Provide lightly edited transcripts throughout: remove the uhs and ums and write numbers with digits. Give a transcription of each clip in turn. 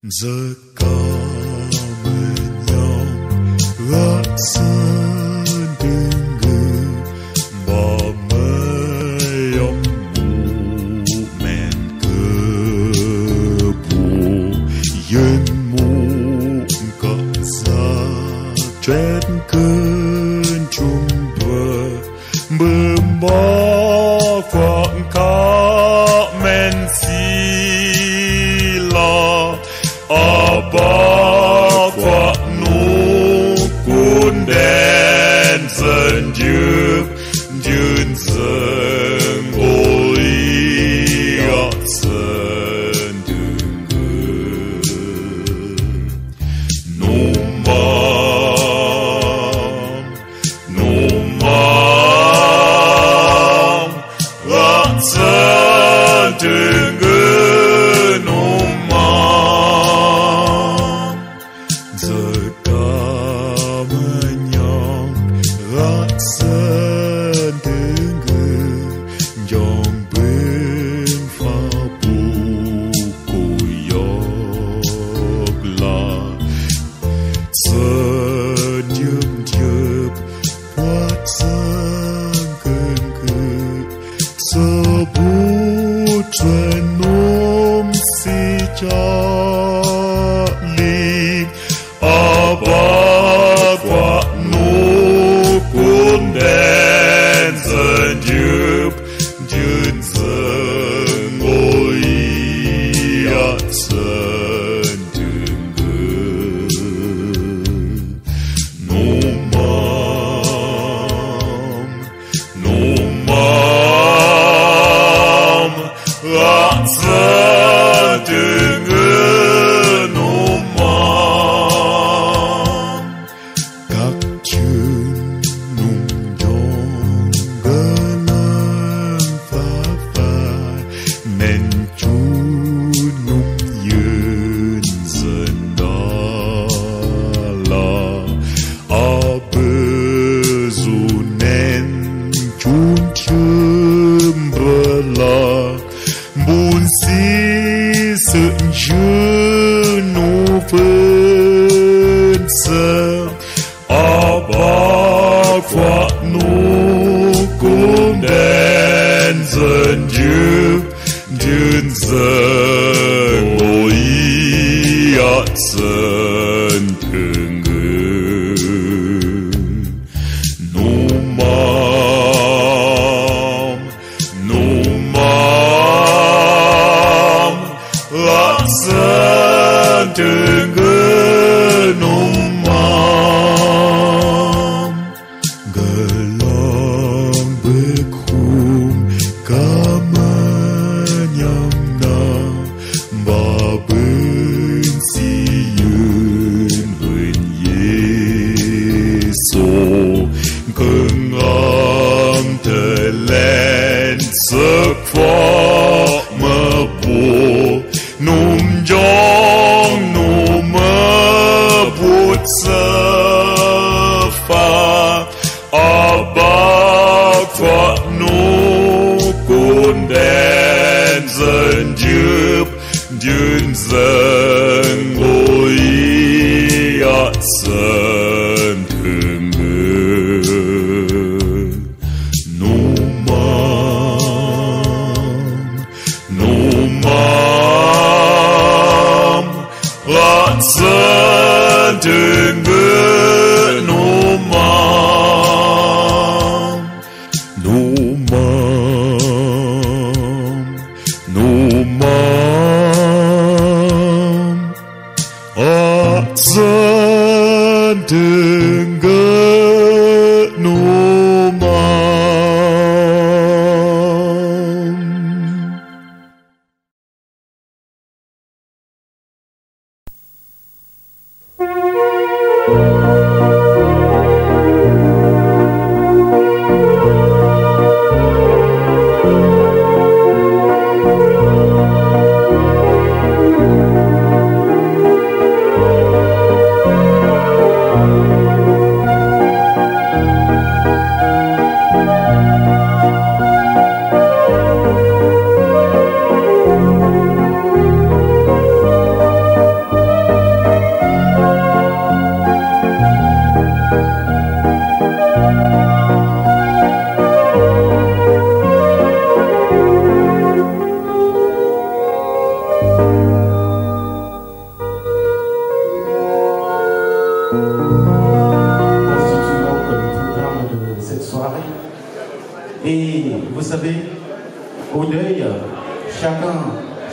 giờ 까매녕 낯선 등급 밤에 연무맨 그보 연무가사 trên cơn chung bờ bơm bó quảng cá men xì lò ba quảng nô cuốn đen dần dược dần dần ôi dần đường nô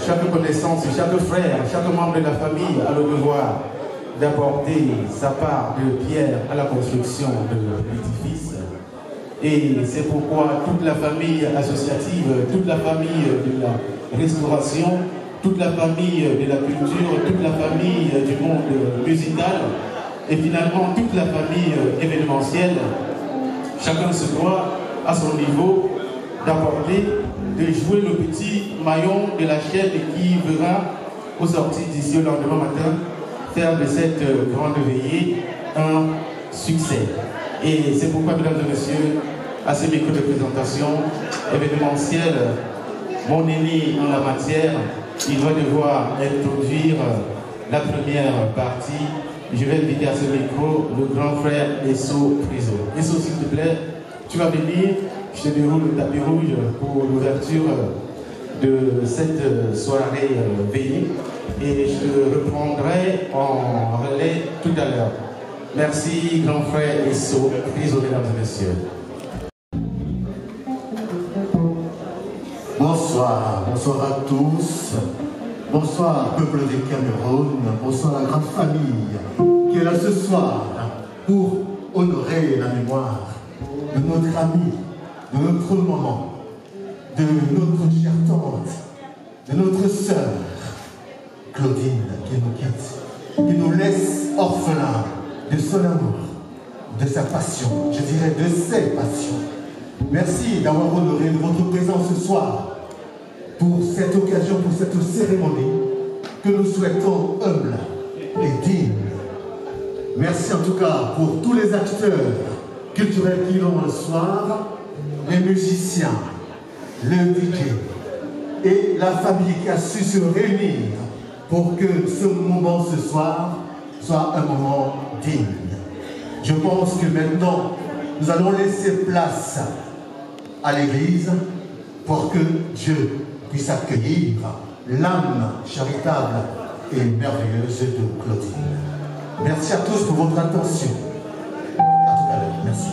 chaque connaissance, chaque frère, chaque membre de la famille a le devoir d'apporter sa part de pierre à la construction de l'édifice. Et c'est pourquoi toute la famille associative, toute la famille de la restauration, toute la famille de la culture, toute la famille du monde musical et finalement toute la famille événementielle, chacun se doit à son niveau d'apporter, de jouer le petit maillon de la chaîne qui verra aux sorties d'ici au lendemain matin faire de cette grande veillée un succès. Et c'est pourquoi, mesdames et messieurs, à ce micro de présentation événementielle, mon aîné en la matière, il va devoir introduire la première partie. Je vais inviter à ce micro le grand frère Esso Priso. Esso, s'il te plaît, tu vas venir, je te déroule le tapis rouge pour l'ouverture de cette soirée veillée et je te reprendrai en relais tout à l'heure. Merci, grand frère Esso Priso, mesdames et messieurs. Bonsoir, bonsoir à tous. Bonsoir, peuple du Cameroun. Bonsoir à la grande famille qui est là ce soir pour honorer la mémoire de notre ami, de notre maman, de notre chère tante, de notre sœur, Claudine, qui nous quitte, qui nous laisse orphelins de son amour, de sa passion, je dirais de ses passions. Merci d'avoir honoré de votre présence ce soir pour cette occasion, pour cette cérémonie que nous souhaitons humble et digne. Merci en tout cas pour tous les acteurs culturels qui l'ont le soir, les musiciens, le DJ et la famille qui a su se réunir pour que ce moment ce soir soit un moment digne. Je pense que maintenant, nous allons laisser place à l'église pour que Dieu puisse accueillir l'âme charitable et merveilleuse de Claudine. Merci à tous pour votre attention. À tout à l'heure. Merci.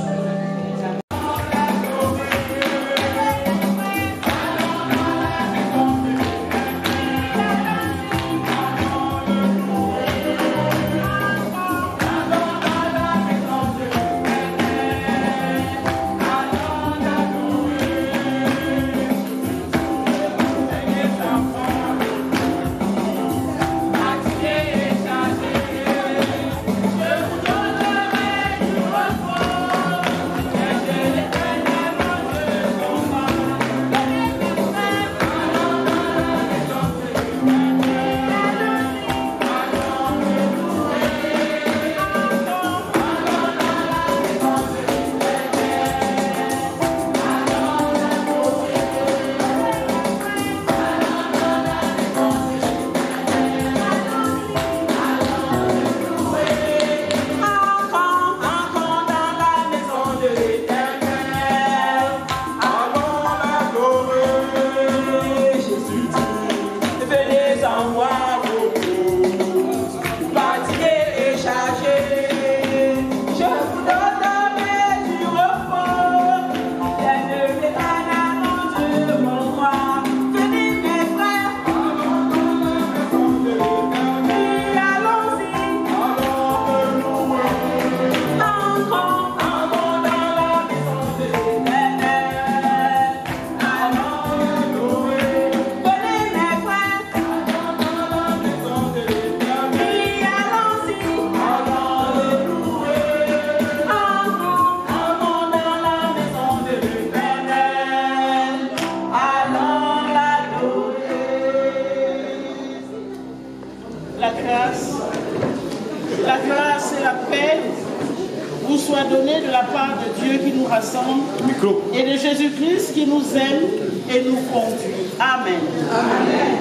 Et de Jésus-Christ qui nous aime et nous conduit. Amen. Amen.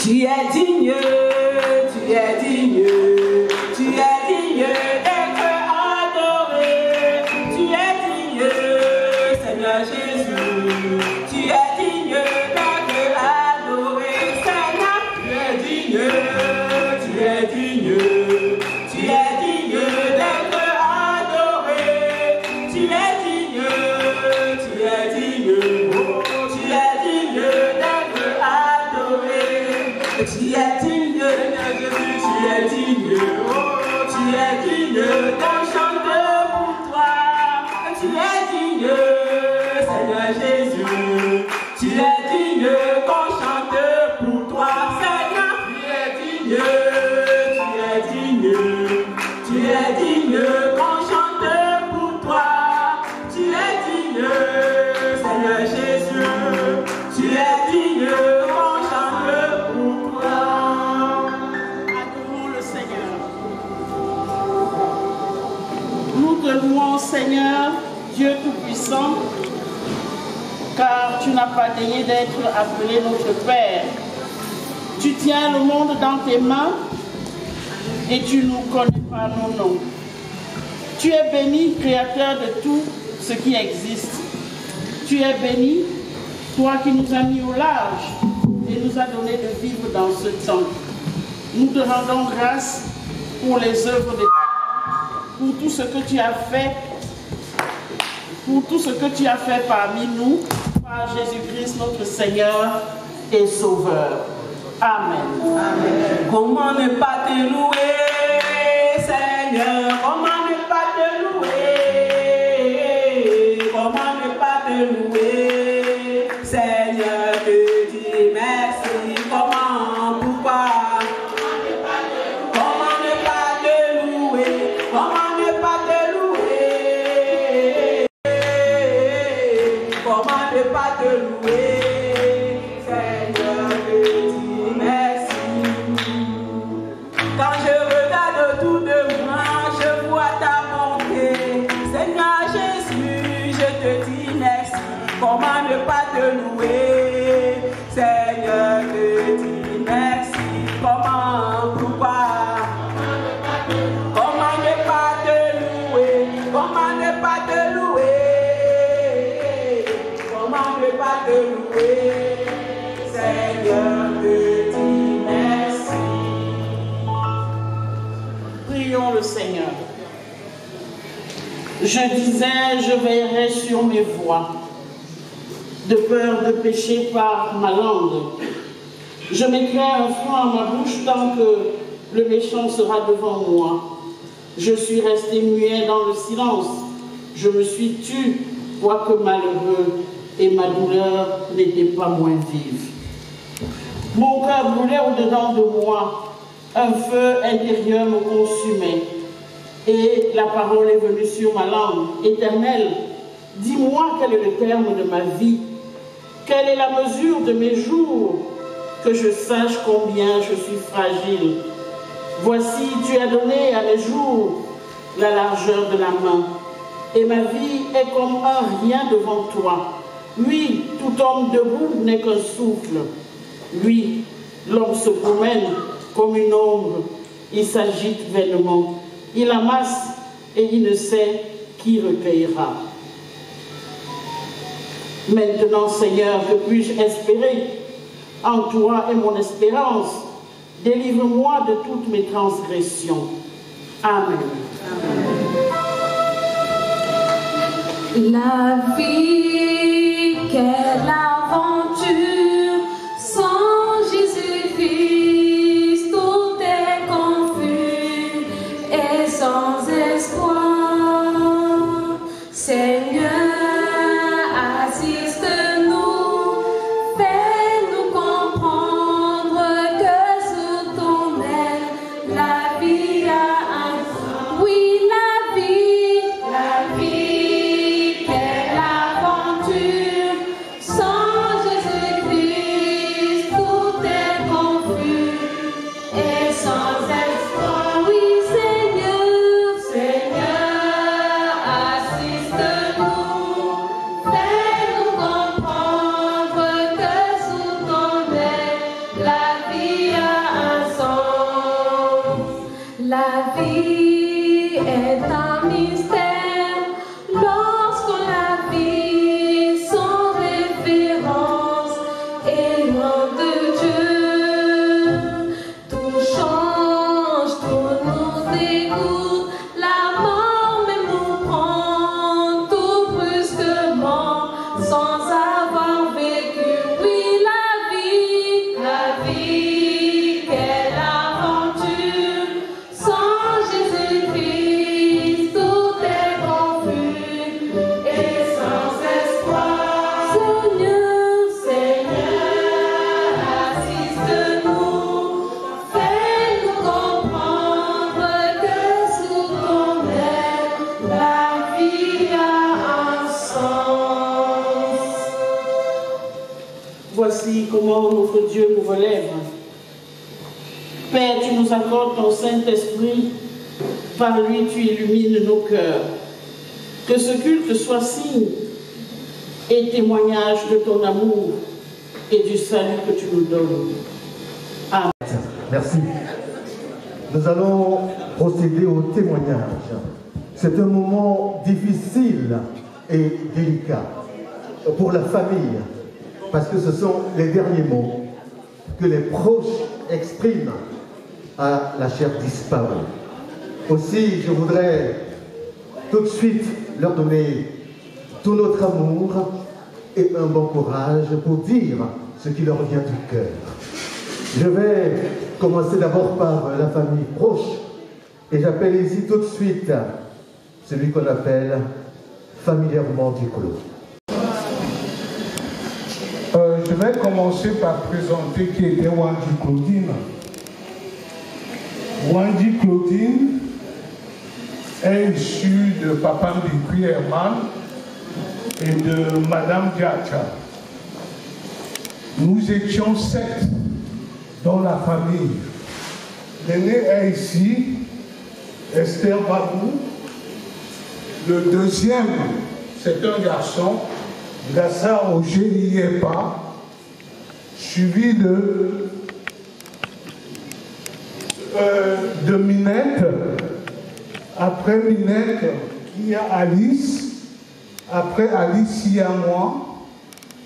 Tu es digne, tu es digne, tu es digne d'être adoré. Tu es digne, Seigneur Jésus. Tu es digne d'être adoré, Seigneur. Tu es digne, tu es digne, tu es digne d'être adoré. Tu es digne, tu es digne, oh, Tu es digne qu'on chante pour toi, Seigneur. Tu es digne, tu es digne qu'on chante pour toi. Tu es digne, Seigneur Jésus. Tu es digne qu'on chante pour toi. Adorons le Seigneur. Nous te louons, Seigneur, Dieu Tout-Puissant, car tu n'as pas daigné d'être appelé notre Père. Tu tiens le monde dans tes mains et tu nous connais par nos noms. Tu es béni, Créateur de tout ce qui existe. Tu es béni, toi qui nous as mis au large et nous as donné de vivre dans ce temps. Nous te rendons grâce pour les œuvres de Dieu, pour tout ce que tu as fait, parmi nous, par Jésus-Christ notre Seigneur et Sauveur. Amen. Amen. Comment ne pas te louer, Seigneur? Comment ne pas te louer? Comment ne pas te louer, Seigneur? Te dis merci. Comment, pourquoi? Comment ne pas te louer? Comment ne pas te louer? Comment ne pas te louer, Seigneur? Te dis merci. Quand je regarde autour de moi, je vois ta bonté. Seigneur Jésus, je te dis merci. Comment ne pas te louer, Seigneur, te dis merci. Comment, pourquoi? Comment ne pas te louer? Comment ne pas te louer? Comment ne pas te louer, Seigneur, te dis merci. Prions le Seigneur. Je disais, je veillerai sur mes voies, de peur de pécher par ma langue. Je mettrai un frein à ma bouche tant que le méchant sera devant moi. Je suis resté muet dans le silence. Je me suis tu, quoique malheureux, et ma douleur n'était pas moins vive. Mon cœur brûlait au-dedans de moi. Un feu intérieur me consumait. Et la parole est venue sur ma langue. Éternel, dis-moi quel est le terme de ma vie. Quelle est la mesure de mes jours? Que je sache combien je suis fragile. Voici, tu as donné à mes jours la largeur de la main. Et ma vie est comme un rien devant toi. Oui, tout homme debout n'est qu'un souffle. Oui, l'homme se promène comme une ombre. Il s'agite vainement. Il amasse et il ne sait qui recueillera. Maintenant, Seigneur, que puis-je espérer? En toi est mon espérance. Délivre-moi de toutes mes transgressions. Amen. La vie, quelle aventure, sans Jésus-Christ, tout est confus et sans espoir. Seigneur, assiste-nous, fais-nous comprendre que sous ton aile, la vie a un sens. Oui, la vie, quelle aventure, sans voici comment notre Dieu nous relève. Père, tu nous accordes ton Saint-Esprit, par lui tu illumines nos cœurs. Que ce culte soit signe et témoignage de ton amour et du salut que tu nous donnes. Amen. Merci. Nous allons procéder au témoignage. C'est un moment difficile et délicat pour la famille, parce que ce sont les derniers mots que les proches expriment à la chère disparue. Aussi, je voudrais tout de suite leur donner tout notre amour et un bon courage pour dire ce qui leur vient du cœur. Je vais commencer d'abord par la famille proche et j'appelle ici tout de suite celui qu'on appelle familièrement Diclo. Je vais commencer par présenter qui était Wandy Claudine. Wandy Claudine est issue de Papa Mbikui Herman et de Madame Diacha. Nous étions 7 dans la famille. L'aîné est ici, Esther Babou. Le deuxième, c'est un garçon, Gassa Roger n'y est pas, suivi de Minette. Après Minette, il y a Alice. Après Alice, il y a moi.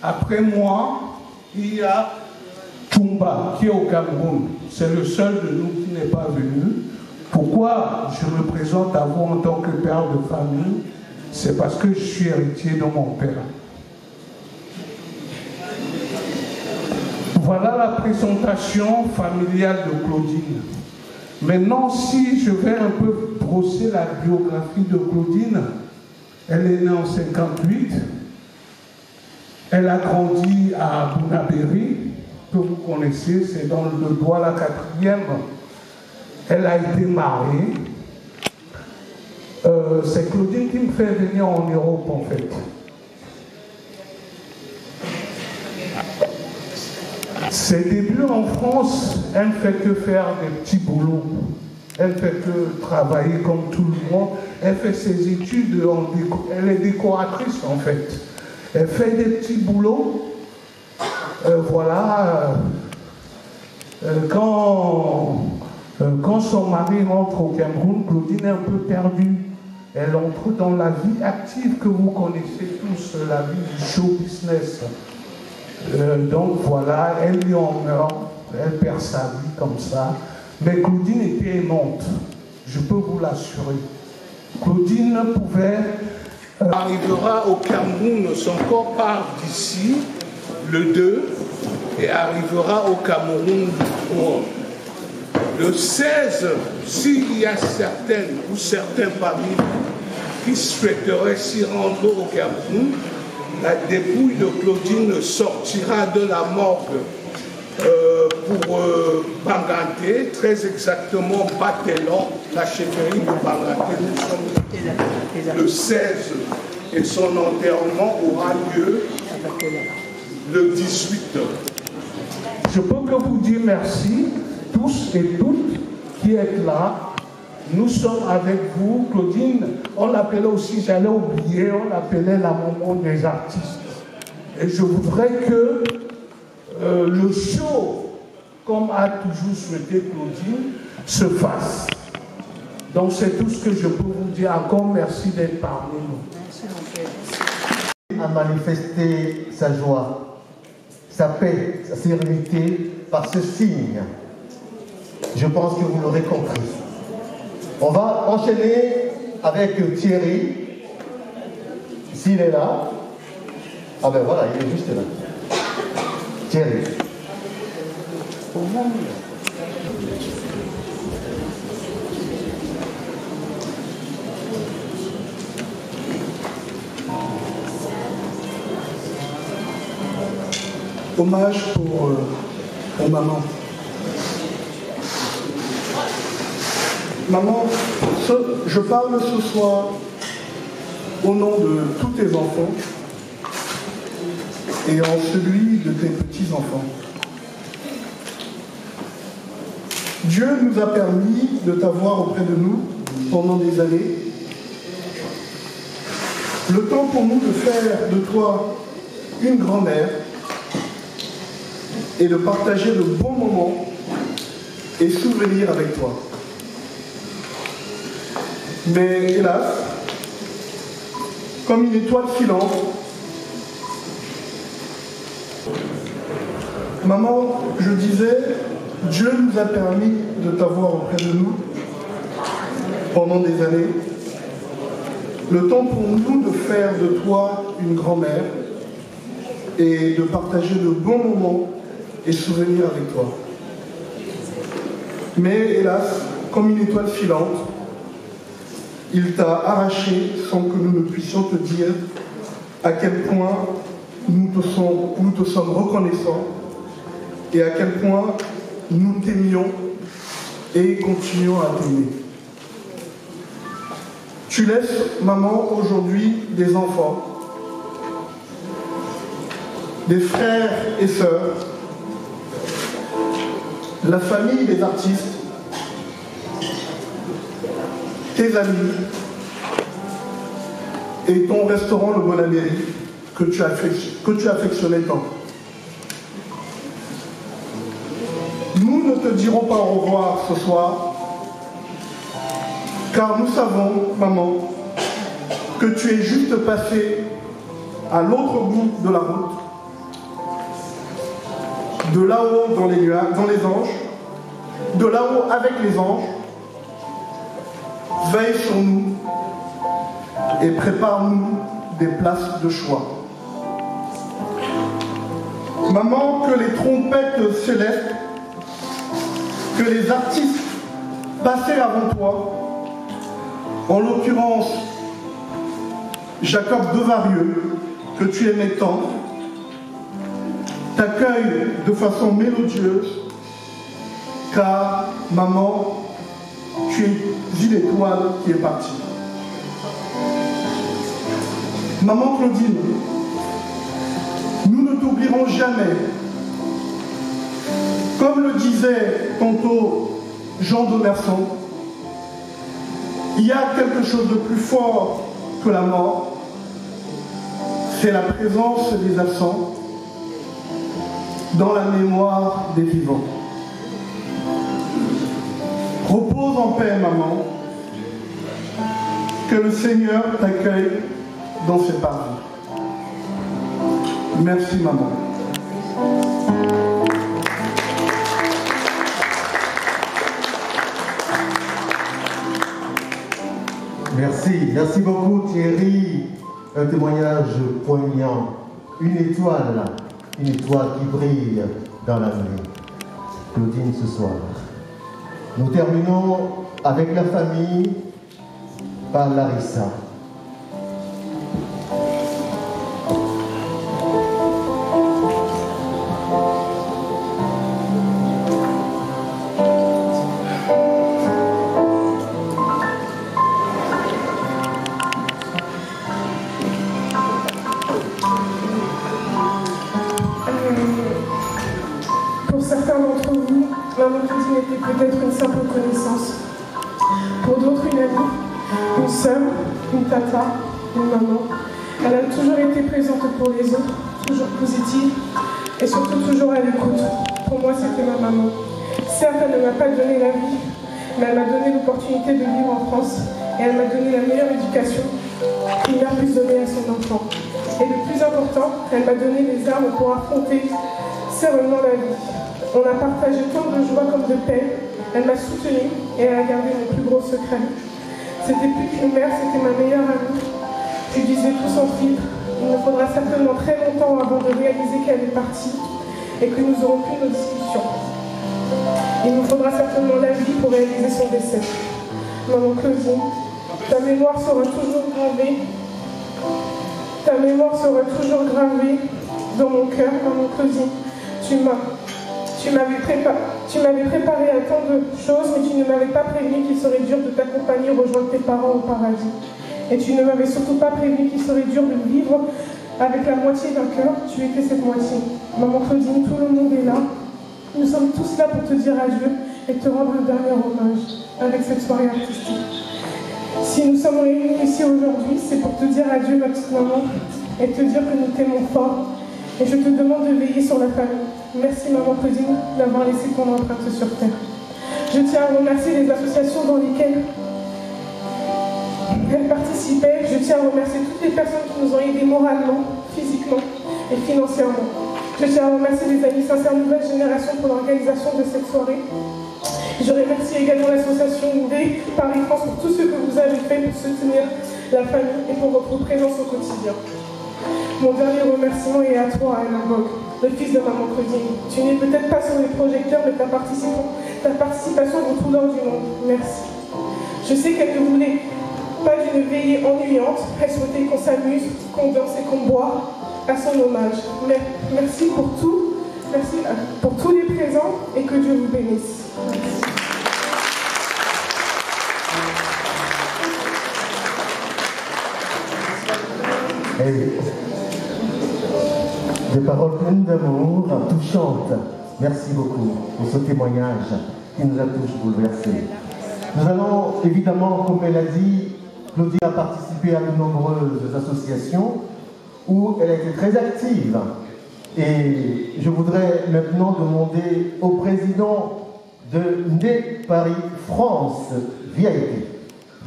Après moi, il y a Tumba, qui est au Cameroun. C'est le seul de nous qui n'est pas venu. Pourquoi je me présente à vous en tant que père de famille? C'est parce que je suis héritier de mon père. Voilà la présentation familiale de Claudine. Maintenant, si je vais un peu brosser la biographie de Claudine, elle est née en 1958. Elle a grandi à Bunaberi, que vous connaissez, c'est dans le Douala 4e. Elle a été mariée. C'est Claudine qui me fait venir en Europe, en fait. Ses débuts en France, elle ne fait que faire des petits boulots. Elle ne fait que travailler comme tout le monde. Elle fait ses études, elle est décoratrice en fait. Elle fait des petits boulots. Voilà. Quand son mari rentre au Cameroun, Claudine est un peu perdue. Elle entre dans la vie active que vous connaissez tous, la vie du show business. Donc voilà, elle lui en meurt, elle perd sa vie comme ça. Mais Claudine était aimante, je peux vous l'assurer. Claudine pouvait... arrivera au Cameroun, son corps part d'ici, le 2, et arrivera au Cameroun le 3. Le 16, s'il y a certaines ou certains parmi vous qui souhaiteraient s'y rendre au Cameroun, la dépouille de Claudine sortira de la morgue pour Banganté, très exactement Batelon, la chefferie de Banganté. Nous sommes le 16 et son enterrement aura lieu le 18. Je peux que vous dire merci, tous et toutes qui êtes là. Nous sommes avec vous. Claudine, on l'appelait aussi, j'allais oublier, on l'appelait la maman des artistes. Et je voudrais que le show, comme a toujours souhaité Claudine, se fasse. Donc c'est tout ce que je peux vous dire. Encore merci d'être parmi nous. A manifesté sa joie, sa paix, sa sérénité par ce signe. Je pense que vous l'aurez compris. On va enchaîner avec Thierry. S'il est là. Ah ben voilà, il est juste là. Thierry. Hommage pour maman. Maman, je parle ce soir au nom de tous tes enfants et en celui de tes petits-enfants. Dieu nous a permis de t'avoir auprès de nous pendant des années. Le temps pour nous de faire de toi une grand-mère et de partager de bons moments et souvenirs avec toi. Mais hélas, comme une étoile filante, maman, je disais, Dieu nous a permis de t'avoir auprès de nous pendant des années. Le temps pour nous de faire de toi une grand-mère et de partager de bons moments et souvenirs avec toi. Mais hélas, comme une étoile filante, il t'a arraché sans que nous ne puissions te dire à quel point nous te sommes reconnaissants et à quel point nous t'aimions et continuons à t'aimer. Tu laisses, maman, aujourd'hui des enfants, des frères et sœurs, la famille des artistes, tes amis et ton restaurant Le Bon Amérique que tu affectionnais tant. Nous ne te dirons pas au revoir ce soir, car nous savons, maman, que tu es juste passé à l'autre bout de la route, de là-haut dans les nuages, dans les anges, de là-haut avec les anges. Veille sur nous et prépare-nous des places de choix. Maman, que les trompettes célestes, que les artistes passés avant toi, en l'occurrence Jacob Devarieux, que tu aimais tant, t'accueillent de façon mélodieuse, car maman, tu es une étoile qui est partie. Maman Claudine, nous ne t'oublierons jamais. Comme le disait tantôt Jean Domerson, il y a quelque chose de plus fort que la mort, c'est la présence des absents dans la mémoire des vivants. Repose en paix, maman. Que le Seigneur t'accueille dans ses paradis. Merci, maman. Merci beaucoup Thierry. Un témoignage poignant. Une étoile qui brille dans la nuit. Claudine ce soir. Nous terminons avec la famille par Larissa. Pour certains d'entre vous, maman Claudine était peut-être une simple connaissance. Pour d'autres, une amie, une sœur, une tata, une maman. Elle a toujours été présente pour les autres, toujours positive et surtout toujours à l'écoute. Pour moi, c'était ma maman. Certes, elle ne m'a pas donné la vie, mais elle m'a donné l'opportunité de vivre en France et elle m'a donné la meilleure éducation qu'une mère puisse donner à son enfant. Et le plus important, elle m'a donné les armes pour affronter sereinement la vie. On a partagé tant de joie comme de peine. Elle m'a soutenue et elle a gardé mon plus gros secret. C'était plus qu'une mère, c'était ma meilleure amie. Je disais tout sans filtre. Il me faudra certainement très longtemps avant de réaliser qu'elle est partie et que nous aurons plus nos discussions. Il nous faudra certainement la vie pour réaliser son décès. Maman Claudine, ta mémoire sera toujours gravée. Ta mémoire sera toujours gravée dans mon cœur, maman Claudine. Tu m'avais préparé à tant de choses, mais tu ne m'avais pas prévenu qu'il serait dur de t'accompagner rejoindre tes parents au paradis. Et tu ne m'avais surtout pas prévenu qu'il serait dur de vivre Avec la moitié d'un cœur, tu étais cette moitié. Maman Claudine, tout le monde est là. Nous sommes tous là pour te dire adieu et te rendre un dernier hommage avec cette soirée artistique. Si nous sommes réunis ici aujourd'hui, c'est pour te dire adieu, ma petite maman, et te dire que nous t'aimons fort. Et je te demande de veiller sur la famille. Merci, maman Claudine, d'avoir laissé ton empreinte sur terre. Je tiens à remercier les associations dans lesquelles elle participait. Je tiens à remercier toutes les personnes qui nous ont aidés moralement, physiquement et financièrement. Je tiens à remercier les amis sincères Nouvelle Génération pour l'organisation de cette soirée. Je remercie également l'association D Paris-France pour tout ce que vous avez fait pour soutenir la famille et pour votre présence au quotidien. Mon dernier remerciement est à toi, Alain Bock, le fils de maman Claudine. Tu n'es peut-être pas sur les projecteurs, mais ta participation vaut tout l'or du monde. Merci. Je sais qu'elle ne voulait pas d'une veillée ennuyante. Elle souhaitait qu'on s'amuse, qu'on danse et qu'on boit à son hommage. Mais merci pour tout. Merci pour tous les présents et que Dieu vous bénisse. Et des paroles pleines d'amour, touchantes. Merci beaucoup pour ce témoignage qui nous a tous bouleversés. Nous allons évidemment, comme elle a dit, Claudine a participé à de nombreuses associations où elle a été très active. Et je voudrais maintenant demander au président de Né Paris-France VIP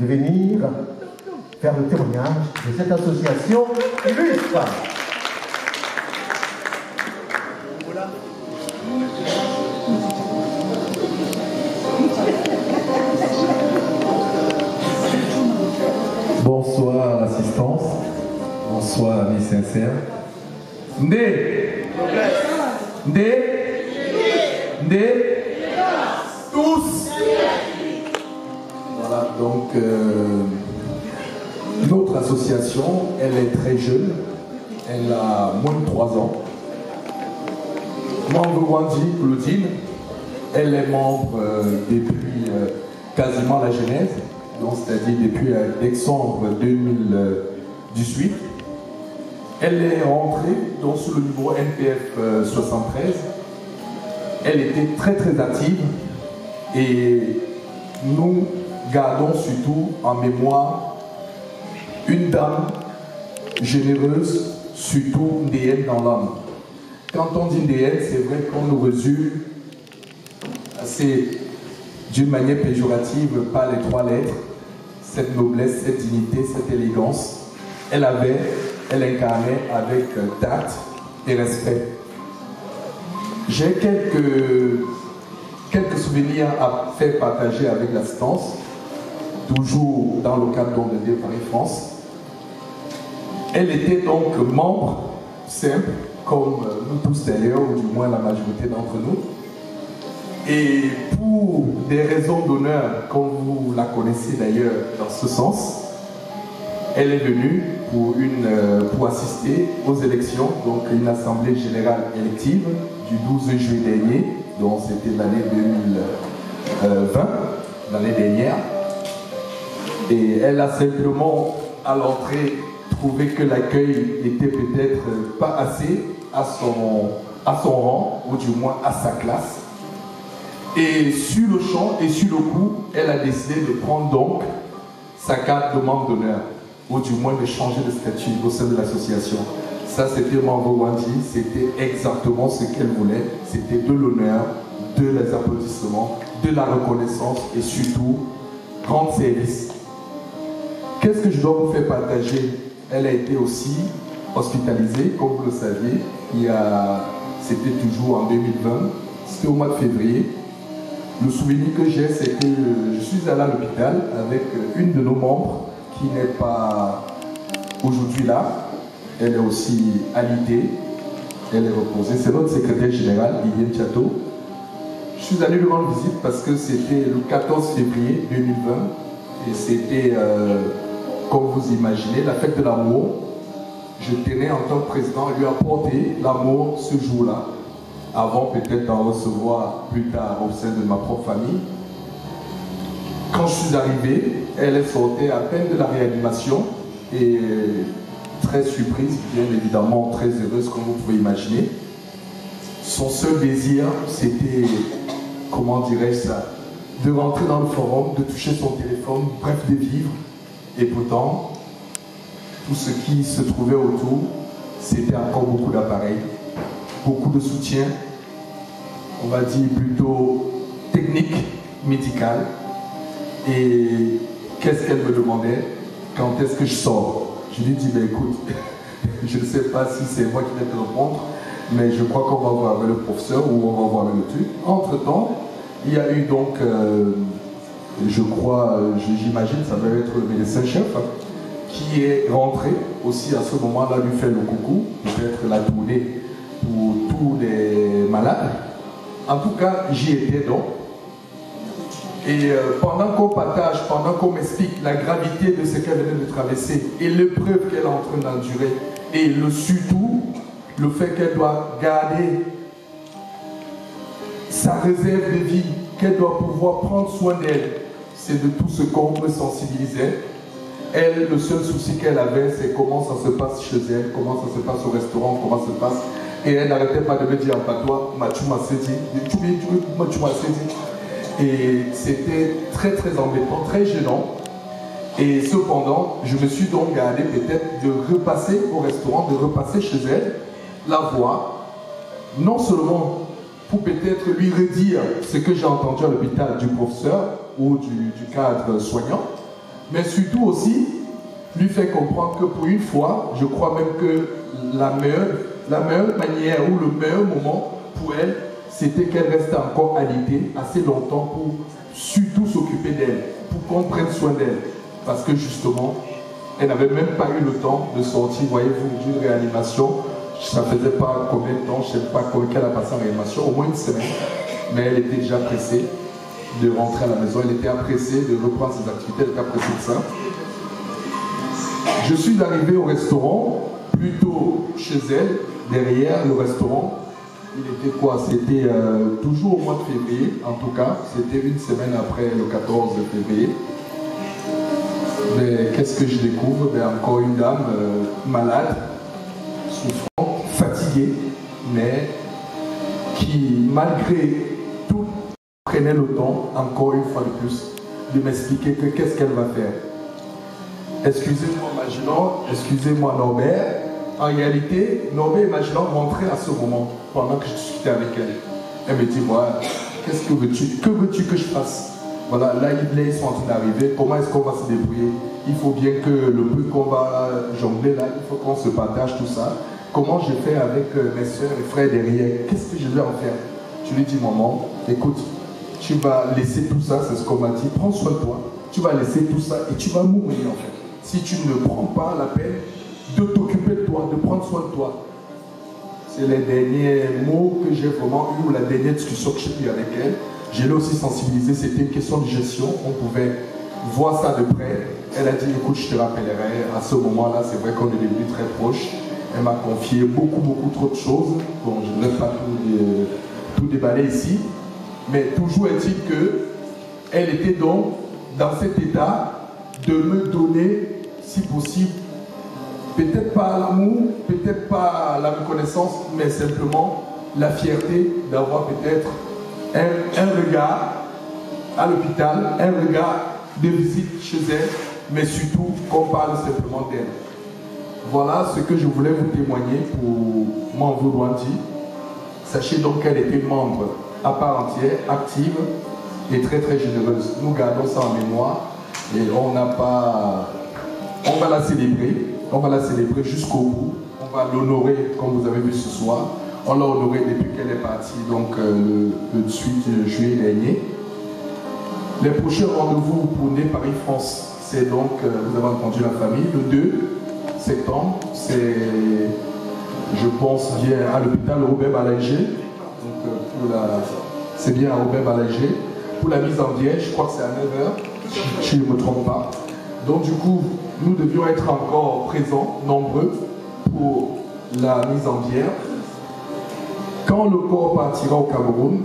de venir faire le témoignage de cette association illustre. Bonsoir l'assistance, bonsoir amis sincères. Tous. Voilà, donc notre association, elle est très jeune, elle a moins de 3 ans. Membre Wandi Claudine, elle est membre depuis quasiment la genèse, c'est-à-dire depuis décembre 2018. Elle est rentrée donc, sous le numéro NPF 73. Elle était très très active et nous gardons surtout en mémoire une dame généreuse, surtout DN dans l'âme. Quand on dit DN, c'est vrai qu'on nous résume assez d'une manière péjorative par les 3 lettres, cette noblesse, cette dignité, cette élégance. Elle incarnait avec tact et respect. J'ai quelques souvenirs à faire partager avec l'assistance, toujours dans le cadre de Né Paris-France. Elle était donc membre simple, comme nous tous d'ailleurs, ou du moins la majorité d'entre nous. Et pour des raisons d'honneur, comme vous la connaissez d'ailleurs dans ce sens, elle est venue pour assister aux élections, donc une assemblée générale élective du 12 juillet dernier, donc c'était l'année 2020, l'année dernière. Et elle a simplement, à l'entrée, trouvé que l'accueil n'était peut-être pas assez à son rang, ou du moins à sa classe. Et sur le champ et sur le coup, elle a décidé de prendre donc sa carte de membre d'honneur, ou du moins de changer de statut au sein de l'association. Ça, c'était Mambo Wandi, c'était exactement ce qu'elle voulait. C'était de l'honneur, de les applaudissements, de la reconnaissance et surtout, rendre service. Qu'est-ce que je dois vous faire partager? Elle a été aussi hospitalisée, comme vous le saviez, c'était toujours en 2020, c'était au mois de février. Le souvenir que j'ai, c'est que je suis allé à l'hôpital avec une de nos membres qui n'est pas aujourd'hui là. Elle est aussi alitée, elle est reposée. C'est notre secrétaire général, Liliane Chateau. Je suis allé lui rendre visite parce que c'était le 14 février 2020 et c'était, comme vous imaginez, la fête de l'amour. Je tenais en tant que président à lui apporter l'amour ce jour-là, avant peut-être d'en recevoir plus tard au sein de ma propre famille. Quand je suis arrivé, elle est sortie à peine de la réanimation et très surprise, bien évidemment très heureuse comme vous pouvez imaginer. Son seul désir, c'était, comment dirais-je ça, de rentrer dans le forum, de toucher son téléphone, bref, de vivre. Et pourtant, tout ce qui se trouvait autour, c'était encore beaucoup d'appareils, beaucoup de soutien, on va dire plutôt technique, médical. Et qu'est-ce qu'elle me demandait? Quand est-ce que je sors? Je lui ai dit, ben écoute, je ne sais pas si c'est moi qui vais te répondre, mais je crois qu'on va voir avec le professeur ou on va voir avec le truc. Entre-temps, il y a eu donc, je crois, j'imagine, ça devait être le médecin-chef, qui est rentré aussi à ce moment-là, lui faire le coucou, peut-être la tournée pour tous les malades. En tout cas, j'y étais donc. Et pendant qu'on partage, pendant qu'on m'explique la gravité de ce qu'elle venait de traverser et l'épreuve qu'elle est en train d'endurer, et surtout le fait qu'elle doit garder sa réserve de vie, qu'elle doit pouvoir prendre soin d'elle, c'est de tout ce qu'on me sensibilisait. Elle, le seul souci qu'elle avait, c'est comment ça se passe chez elle, comment ça se passe au restaurant, comment ça se passe. Et elle n'arrêtait pas de me dire en patois, tu m'as saisi, tu m'as saisi. Et c'était très très embêtant, très gênant. Et cependant, je me suis donc gardé peut-être de repasser au restaurant, de repasser chez elle, la voir, non seulement pour peut-être lui redire ce que j'ai entendu à l'hôpital du professeur ou du cadre soignant, mais surtout aussi lui faire comprendre que pour une fois, je crois même que la meilleure manière ou le meilleur moment pour elle, c'était qu'elle restait encore alitée assez longtemps pour surtout s'occuper d'elle, pour qu'on prenne soin d'elle. Parce que justement, elle n'avait même pas eu le temps de sortir, voyez-vous, d'une réanimation. Ça faisait pas combien de temps, je ne sais pas combien qu'elle a passé en réanimation, au moins une semaine. Mais elle était déjà pressée de rentrer à la maison, elle était pressée de reprendre ses activités, elle était pressée de ça. Je suis arrivé au restaurant, plutôt chez elle, derrière le restaurant. Il était quoi? C'était toujours au mois de février, en tout cas. C'était une semaine après le 14 février. Mais qu'est-ce que je découvre? Encore une dame malade, souffrante, fatiguée, mais qui, malgré tout, prenait le temps, encore une fois de plus, de m'expliquer que qu'est-ce qu'elle va faire. Excusez-moi, Magellan, excusez-moi, Norbert. En réalité, Norbert et Magellan rentraient à ce moment, pendant que je discutais avec elle. Elle me dit, voilà, qu'est-ce que veux-tu que je fasse? Voilà, là, ils sont en train d'arriver, comment est-ce qu'on va se débrouiller? Il faut bien que le peu qu'on va jongler là, il faut qu'on se partage tout ça. Comment je fais avec mes soeurs et frères derrière? Qu'est-ce que je vais en faire? Je lui dis, maman, écoute, tu vas laisser tout ça, c'est ce qu'on m'a dit, prends soin de toi. Tu vas laisser tout ça et tu vas mourir en fait. Si tu ne prends pas la peine de t'occuper de toi, de prendre soin de toi. C'est les derniers mots que j'ai vraiment eu, ou la dernière discussion que j'ai eue avec elle. Je l'ai aussi sensibilisée, c'était une question de gestion, on pouvait voir ça de près. Elle a dit, écoute, je te rappellerai. À ce moment-là, c'est vrai qu'on est devenus très proches. Elle m'a confié beaucoup trop de choses. Bon, je ne vais pas tout déballer ici. Mais toujours est-il qu'elle était donc dans cet état de me donner, si possible, peut-être pas l'amour, peut-être pas la reconnaissance, mais simplement la fierté d'avoir peut-être un regard à l'hôpital, un regard de visite chez elle, mais surtout qu'on parle simplement d'elle. Voilà ce que je voulais vous témoigner pour Manvo Luandi. Sachez donc qu'elle était membre à part entière, active et très généreuse. Nous gardons ça en mémoire et on va la célébrer. On va la célébrer jusqu'au bout. On va l'honorer comme vous avez vu ce soir. On l'a honorée depuis qu'elle est partie, donc le 18 juillet dernier. Les prochains rendez-vous pour Né Paris-France, c'est donc, vous avez entendu la famille, le 2 septembre, c'est, je pense, bien à l'hôpital Robert Balanger. Donc, c'est bien à Robert Balanger. Pour la mise en biais, je crois que c'est à 9h, si je ne me trompe pas. Donc, du coup, nous devions être encore présents, nombreux, pour la mise en bière. Quand le corps partira au Cameroun,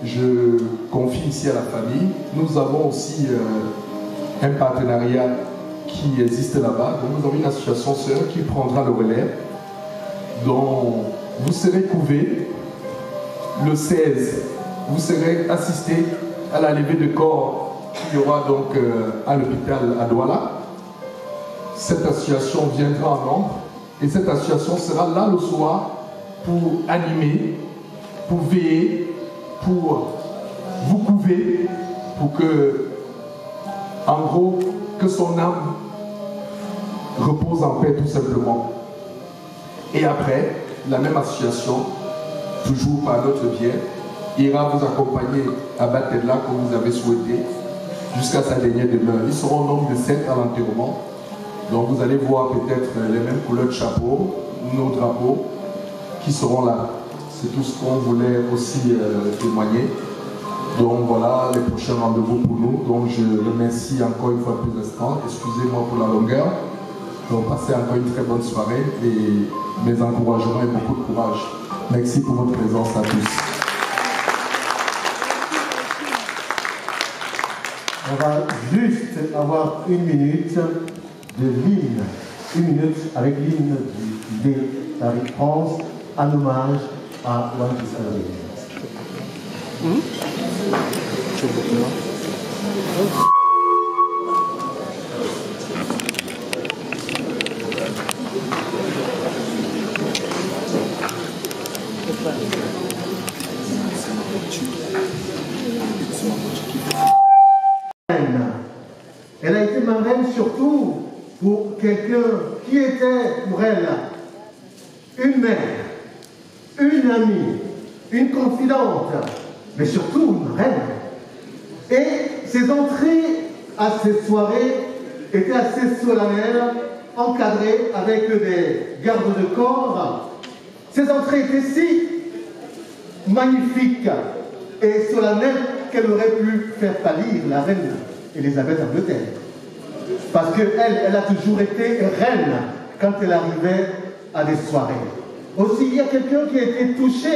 je confie ici à la famille, nous avons aussi un partenariat qui existe là-bas. Donc nous avons une association sœur qui prendra le relais, dont vous serez couvés le 16. Vous serez assistés à la levée de corps qu'il y aura donc à l'hôpital à Douala. Cette association viendra en nombre et cette association sera là le soir pour animer, pour veiller, pour vous couver, pour que, en gros, que son âme repose en paix tout simplement. Et après, la même association, toujours par notre biais, ira vous accompagner à Batella comme vous avez souhaité, jusqu'à sa dernière demeure. Ils seront au nombre de 7 à l'enterrement. Donc vous allez voir peut-être les mêmes couleurs de chapeau, nos drapeaux qui seront là. C'est tout ce qu'on voulait aussi témoigner. Donc voilà les prochains rendez-vous pour nous. Donc je remercie encore une fois plus l'instant. Excusez-moi pour la longueur. Donc passez encore une très bonne soirée et mes encouragements et beaucoup de courage. Merci pour votre présence à tous. On va juste avoir 1 minute de l'hymne. 1 minute avec l'hymne de Paris France en hommage à Juan Piscarelli. Elle a été marraine surtout pour quelqu'un qui était pour elle une mère, une amie, une confidente, mais surtout une reine. Et ses entrées à ces soirées étaient assez solennelles, encadrées avec des gardes de corps. Ces entrées étaient si magnifiques et solennelles qu'elle aurait pu faire pâlir la reine Elisabeth d'Angleterre. Parce qu'elle a toujours été reine quand elle arrivait à des soirées. Aussi, il y a quelqu'un qui a été touché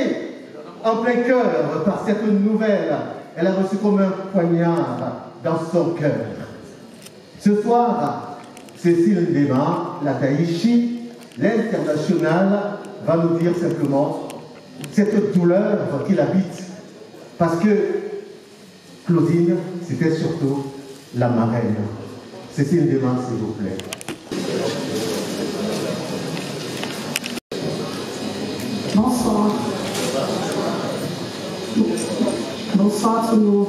en plein cœur par cette nouvelle. Elle a reçu comme un poignard dans son cœur. Ce soir, Cécile Ndema, la Taïchi, l'internationale, va nous dire simplement cette douleur qu'il habite. Parce que Claudine, c'était surtout la marraine. Cécile Ndema, s'il vous plaît. Bonsoir. Bonsoir tout le monde.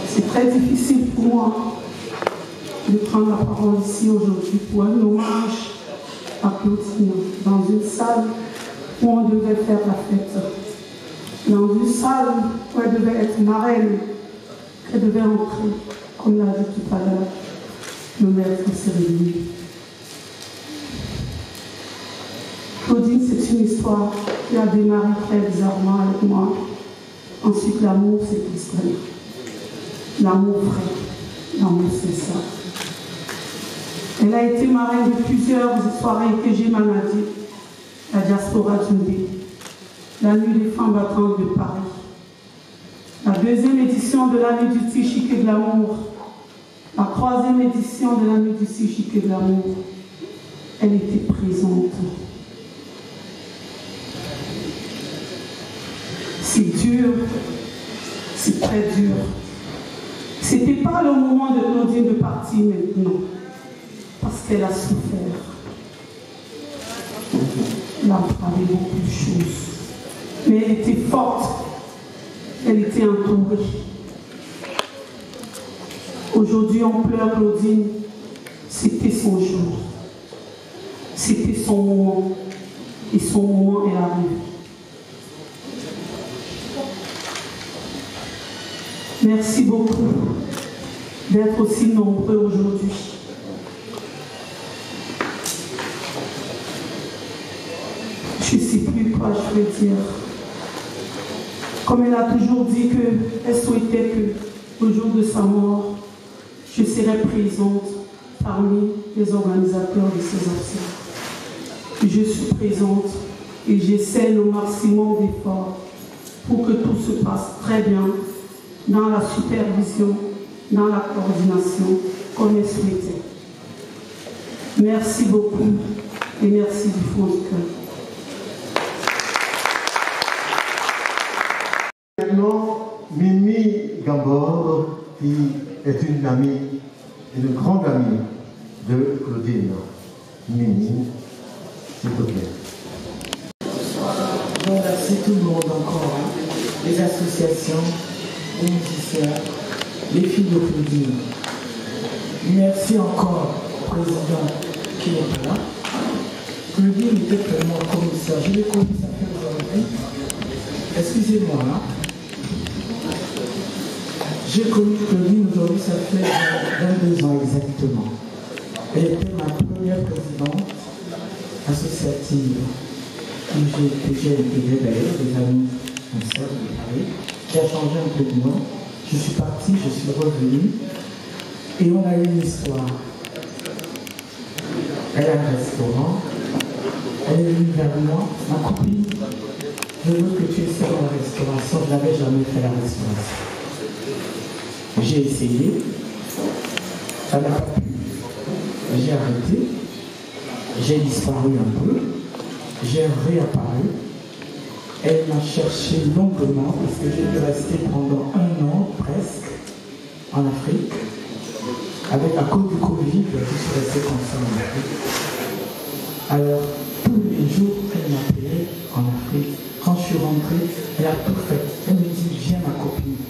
C'est très difficile pour moi de prendre la parole ici aujourd'hui pour un hommage à Claudine dans une salle où on devait faire la fête. Dans une salle où elle devait être marraine, elle devait entrer, comme l'a dit tout à l'heure le maître Cérémonie. Claudine, c'est une histoire qui a démarré très bizarrement avec moi. Ensuite, l'amour, c'est Christelle. L'amour vrai, l'amour c'est ça. Elle a été marraine de plusieurs soirées que j'ai managées. La diaspora Djundé, la nuit des femmes battantes de Paris, la 2e édition de la nuit du psychique et de l'amour, la 3e édition de la nuit du psychique et de l'amour. Elle était présente. C'est dur, c'est très dur. C'était pas le moment de Claudine de partir maintenant, parce qu'elle a souffert. Elle a parlé beaucoup de choses. Mais elle était forte, elle était entourée. Aujourd'hui, on pleure Claudine. C'était son jour. C'était son moment. Et son moment est arrivé. Merci beaucoup d'être aussi nombreux aujourd'hui. Je ne sais plus quoi je veux dire. Comme elle a toujours dit qu'elle souhaitait qu'au jour de sa mort, je serais présente parmi les organisateurs de ces obsèques. Je suis présente et j'essaie le maximum d'efforts pour que tout se passe très bien dans la supervision, dans la coordination, comme elle souhaitait. Merci beaucoup et merci du fond du cœur. Maintenant, Mimi Gambor, qui est une amie, une grande amie de Claudine. Mimi, s'il te plaît. Je remercie tout le monde encore, hein, les associations, les musiciens, les filles de Claudine. Merci encore au président qui n'est pas là. Claudine était vraiment commissaire. Je l'ai connu, ça fait aujourd'hui. Excusez-moi. Hein. J'ai connu Claudine aujourd'hui, ça fait 22 ans exactement. Elle était ma première présidente associative que j'ai intégrée d'ailleurs, des amis, ma soeur de Paris, qui a changé un peu de nom. Je suis partie, je suis revenue et on a eu une histoire. Elle a un restaurant, elle est venue vers moi, ma copine, je veux que tu essaies la restauration, je n'avais jamais fait la restauration. J'ai essayé, ça n'a pas pu. J'ai arrêté, j'ai disparu un peu, j'ai réapparu. Elle m'a cherché longuement parce que j'ai dû rester pendant 1 an presque en Afrique. À cause du Covid, je suis restée comme ça en Afrique. Alors, tous les jours, elle m'appelait en Afrique. Quand je suis rentrée, elle a tout fait. Elle me dit, viens ma copine.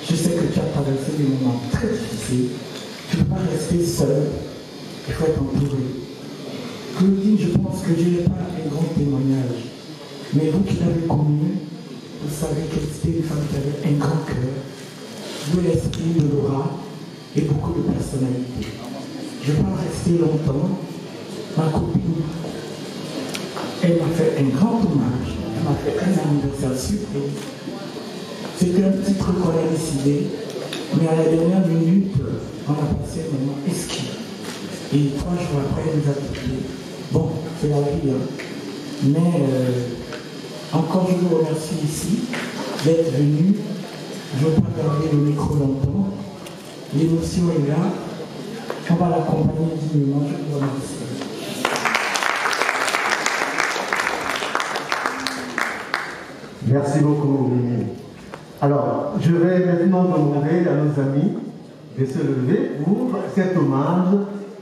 Je sais que tu as traversé des moments très difficiles. Tu ne peux pas rester seule. Il faut être entouré. Claudine, je pense que je n'ai pas un grand témoignage. Mais vous qui l'avez connue, vous savez qu'elle était une femme qui avait un grand cœur, de l'esprit, de l'aura et beaucoup de personnalité. Je ne vais pas rester longtemps. Ma copine, elle m'a fait un grand hommage. Elle m'a fait un anniversaire surprise. C'était un petit truc qu'on a décidé, mais à la dernière minute, on a passé un moment esquive. Et 3 jours après, elle nous a quittés. Bon, c'est la vie, hein. Mais encore je vous remercie ici d'être venu. Je ne veux pas garder le micro longtemps. L'émotion est là. On va l'accompagner dignement. Je vous remercie. Merci beaucoup, Mimi. Alors, je vais maintenant demander à nos amis de se lever pour cet hommage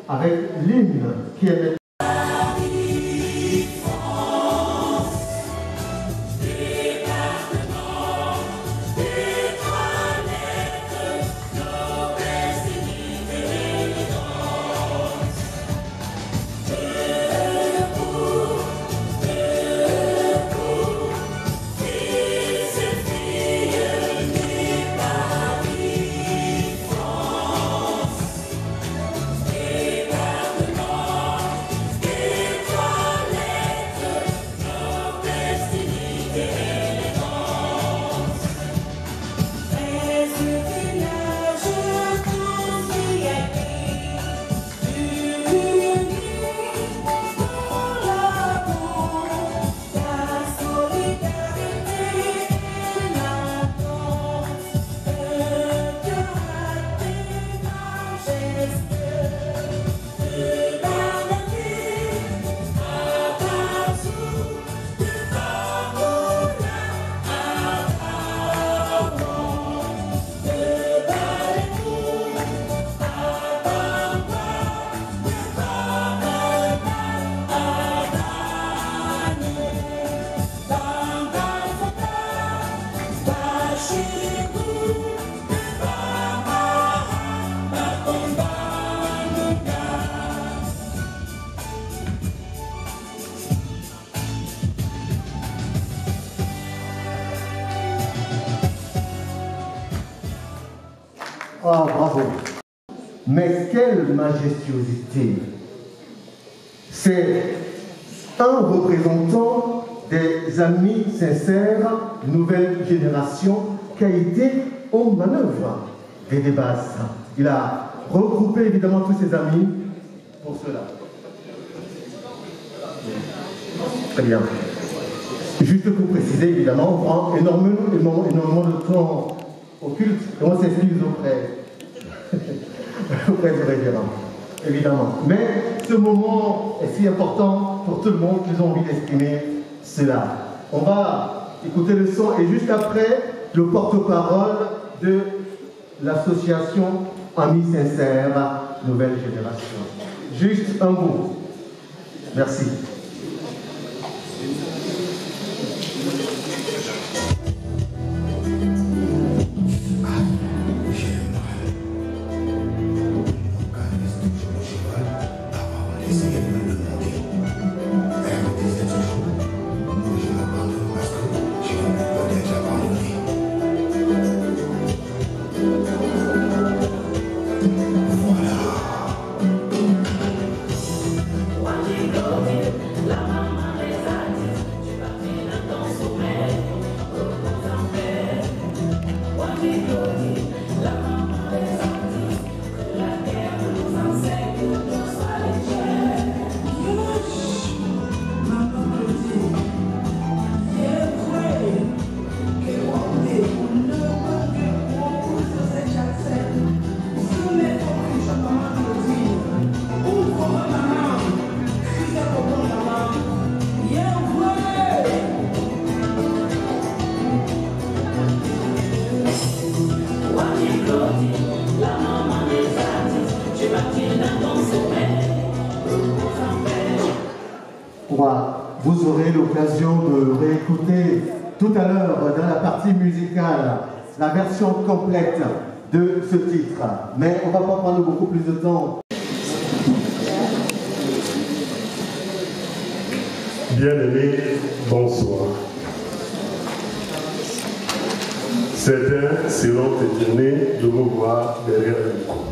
avec l'hymne qui est Ah, bravo. Mais quelle majestuosité. C'est un représentant des amis sincères, nouvelle génération, qui a été aux manœuvres des débats. Il a regroupé évidemment tous ses amis pour cela. Très bien. Juste pour préciser, évidemment, on prend énormément de temps au culte et on s'excuse auprès du révérend. évidemment. Mais ce moment est si important pour tout le monde qu'ils ont envie d'exprimer cela. On va écouter le son et juste après, le porte-parole de l'association Amis Sincères Nouvelle Génération. Juste un mot. Merci. Vous aurez l'occasion de réécouter tout à l'heure dans la partie musicale la version complète de ce titre. Mais on ne va pas prendre beaucoup plus de temps. Bien-aimés, bonsoir. Certains seront étonnés de me voir derrière le micro.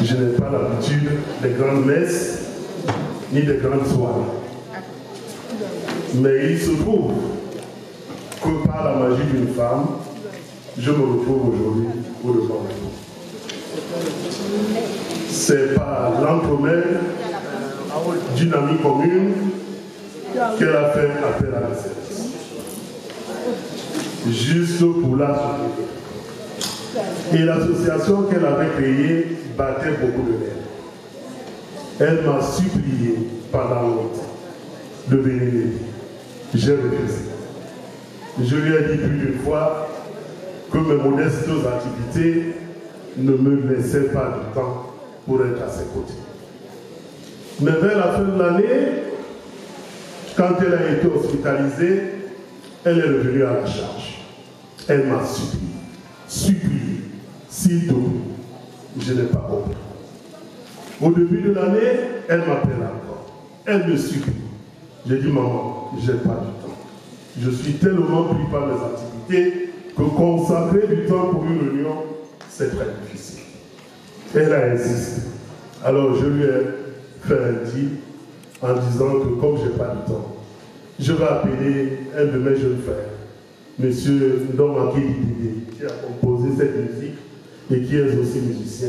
Je n'ai pas l'habitude des grandes messes ni des grandes soirées. Mais il se trouve que par la magie d'une femme, je me retrouve aujourd'hui au devant de vous. C'est par l'entremêle d'une amie commune qu'elle a fait appel à la service. Juste pour la soutenir. Et l'association qu'elle avait créée battait beaucoup de nerfs. Elle m'a supplié pendant longtemps de venir l'aider. J'ai refusé. Je lui ai dit plus d'une fois que mes modestes activités ne me laissaient pas du temps pour être à ses côtés. Mais vers la fin de l'année, quand elle a été hospitalisée, elle est revenue à la charge. Elle m'a supplié, s'il te plaît. Je n'ai pas compris. Au début de l'année, elle m'appelle encore. Elle me supplie. J'ai dit, maman, je n'ai pas du temps. Je suis tellement pris par mes activités que consacrer du temps pour une réunion, c'est très difficile. Elle a insisté. Alors je lui ai fait un deal en disant que comme je n'ai pas du temps, je vais appeler un de mes jeunes frères, M. Ndomaki Didide, qui a composé cette musique et qui est aussi musicien,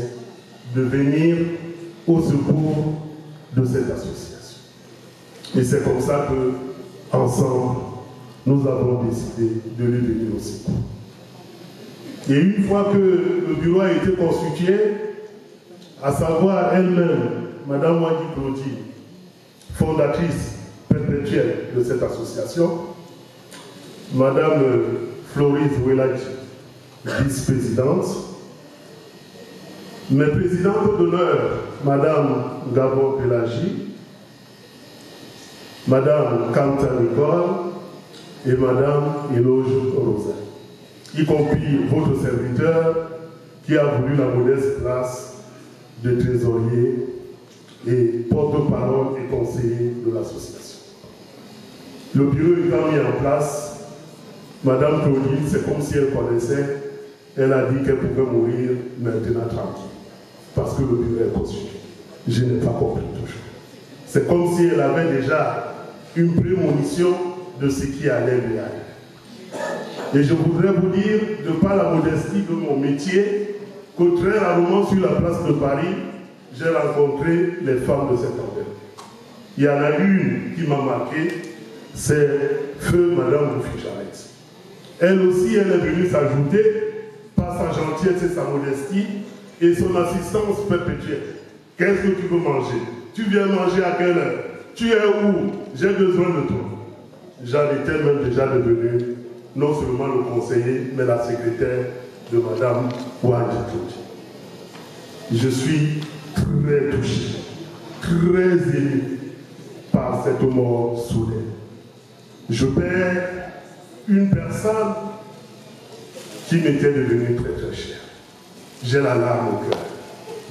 de venir au secours de cette association. Et c'est comme ça que, ensemble, nous avons décidé de lui venir au secours. Et une fois que le bureau a été constitué, à savoir elle-même, Mme Wadi Claudie, fondatrice perpétuelle de cette association, Mme Floris Ouelach, vice-présidente, mes présidentes d'honneur, Mme Gabon Pelagi, Mme Kanta Nicole et Mme Eloge Rosa, y compris votre serviteur qui a voulu la modeste place de trésorier et porte-parole et conseiller de l'association. Le bureau étant mis en place, Mme Claudine, c'est comme si elle connaissait, elle a dit qu'elle pouvait mourir maintenant tranquille, parce que le bureau est constitué. Je n'ai pas compris toujours. C'est comme si elle avait déjà une prémonition de ce qui allait lui arriver. Et je voudrais vous dire, de par la modestie de mon métier, que très rarement sur la place de Paris, j'ai rencontré les femmes de cette envergure. Il y en a une qui m'a marqué, c'est feu Madame Moufi-Jarret. Elle aussi, elle est venue s'ajouter, par sa gentillesse et sa modestie, et son assistance perpétuelle. Qu'est-ce que tu veux manger? Tu viens manger à quelle heure? Tu es où? J'ai besoin de toi. J'en étais même déjà devenu non seulement le conseiller, mais la secrétaire de Madame Wadji Cloutier. Je suis très touché, très ému par cette mort soudaine. Je perds une personne qui m'était devenue très très chère. J'ai la larme au cœur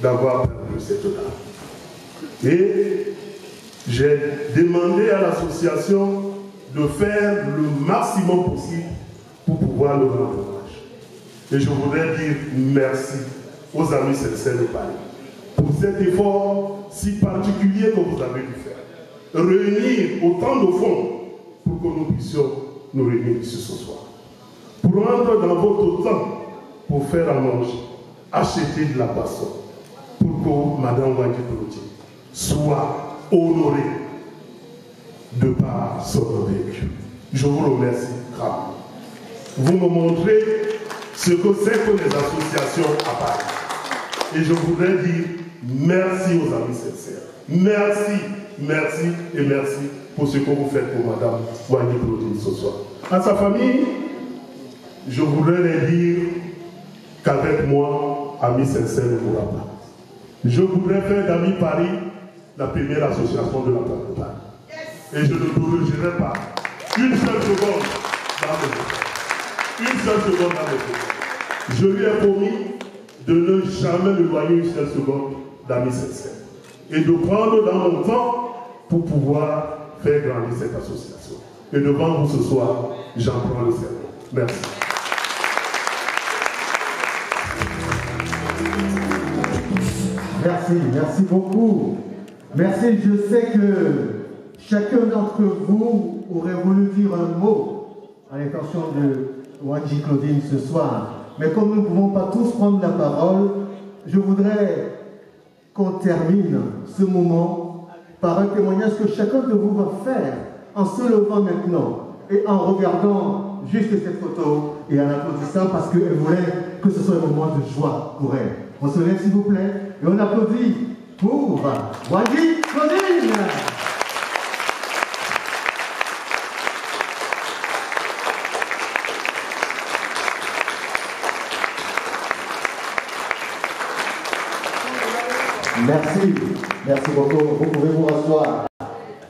d'avoir perdu cette larme. Et j'ai demandé à l'association de faire le maximum possible pour pouvoir le rendre hommage. Et je voudrais dire merci aux amis sincères de Paris pour cet effort si particulier que vous avez dû faire. Réunir autant de fonds pour que nous puissions nous réunir ici ce soir. Pour rentrer dans votre temps pour faire à manger, acheter de la boisson, pour que Madame Wadji Cloutier soit honorée de par son vécu. Je vous remercie gravement. Vous me montrez ce que c'est que les associations à Paris. Et je voudrais dire merci aux amis sincères. Merci, merci et merci pour ce que vous faites pour Madame Wadji Cloutier ce soir. À sa famille, je voudrais leur dire qu'avec moi, amis sincères ne pourra pas. Je voudrais faire d'Amis Paris la première association de la place de Paris. Et je ne corrigerai pas une seule seconde dans mes choses. Une seule seconde dans mes choses. Je lui ai promis de ne jamais m'éloigner une seule seconde d'amis sincères. Et de prendre dans mon temps pour pouvoir faire grandir cette association. Et devant vous ce soir, j'en prends le serment. Merci. Merci, merci beaucoup. Merci, je sais que chacun d'entre vous aurait voulu dire un mot à l'intention de Wadji Claudine ce soir. Mais comme nous ne pouvons pas tous prendre la parole, je voudrais qu'on termine ce moment par un témoignage que chacun de vous va faire en se levant maintenant et en regardant juste cette photo et en applaudissant parce qu'elle voulait que ce soit un moment de joie pour elle. On se lève s'il vous plaît et on applaudit pour Wadji Claudine. Merci, merci beaucoup. Vous pouvez vous rasseoir.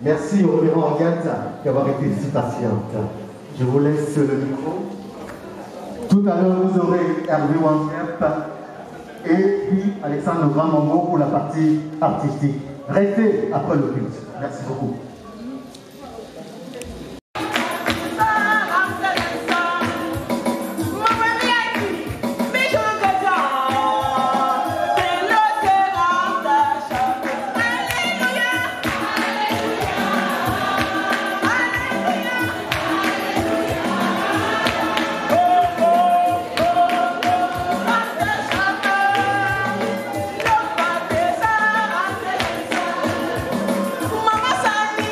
Merci au révérend Agathe d'avoir été si patiente. Je vous laisse le micro. Tout à l'heure, vous aurez Hervé Wangep et puis Alexandre Grand-Mambo pour la partie artistique. Restez après le culte. Merci beaucoup. Mama Sani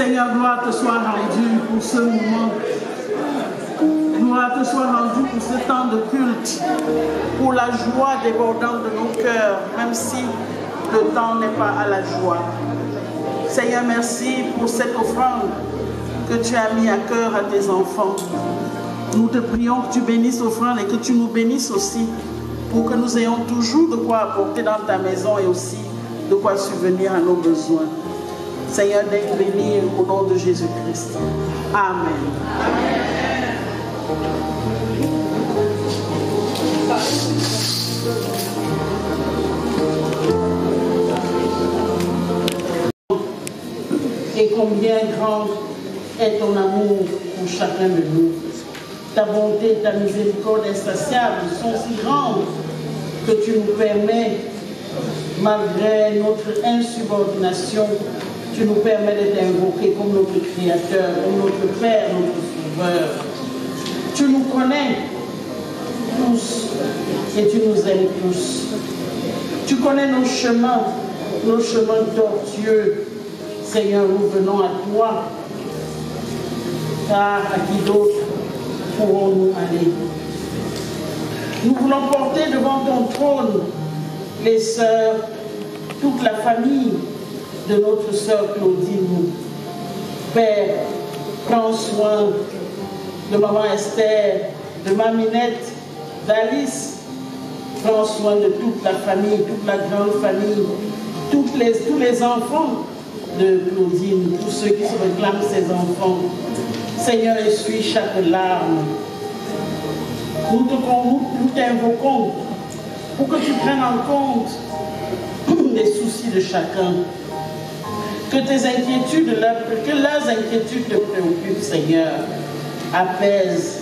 Seigneur, gloire te soit rendue pour ce moment. Gloire te soit rendue pour ce temps de culte, pour la joie débordante de nos cœurs, même si le temps n'est pas à la joie. Seigneur, merci pour cette offrande que tu as mis à cœur à tes enfants. Nous te prions que tu bénisses l'offrande et que tu nous bénisses aussi, pour que nous ayons toujours de quoi apporter dans ta maison et aussi de quoi subvenir à nos besoins. Seigneur, daigne bénir au nom de Jésus-Christ. Amen. Et combien grand est ton amour pour chacun de nous. Ta bonté, ta miséricorde insatiable sont si grandes que tu nous permets, malgré notre insubordination, tu nous permets de t'invoquer comme notre Créateur, comme notre Père, notre Sauveur. Tu nous connais tous et tu nous aimes tous. Tu connais nos chemins tortueux. Seigneur, nous venons à toi, car à qui d'autre pourrons-nous aller? Nous voulons porter devant ton trône les sœurs, toute la famille de notre sœur Claudine. Père, prends soin de maman Esther, de Maminette, d'Alice. Prends soin de toute la famille, toute la grande famille, tous les enfants de Claudine, tous ceux qui se réclament ses enfants. Seigneur, essuie chaque larme. Nous t'invoquons pour que tu prennes en compte les soucis de chacun. Que tes inquiétudes, que leurs inquiétudes te préoccupent, Seigneur. Apaise,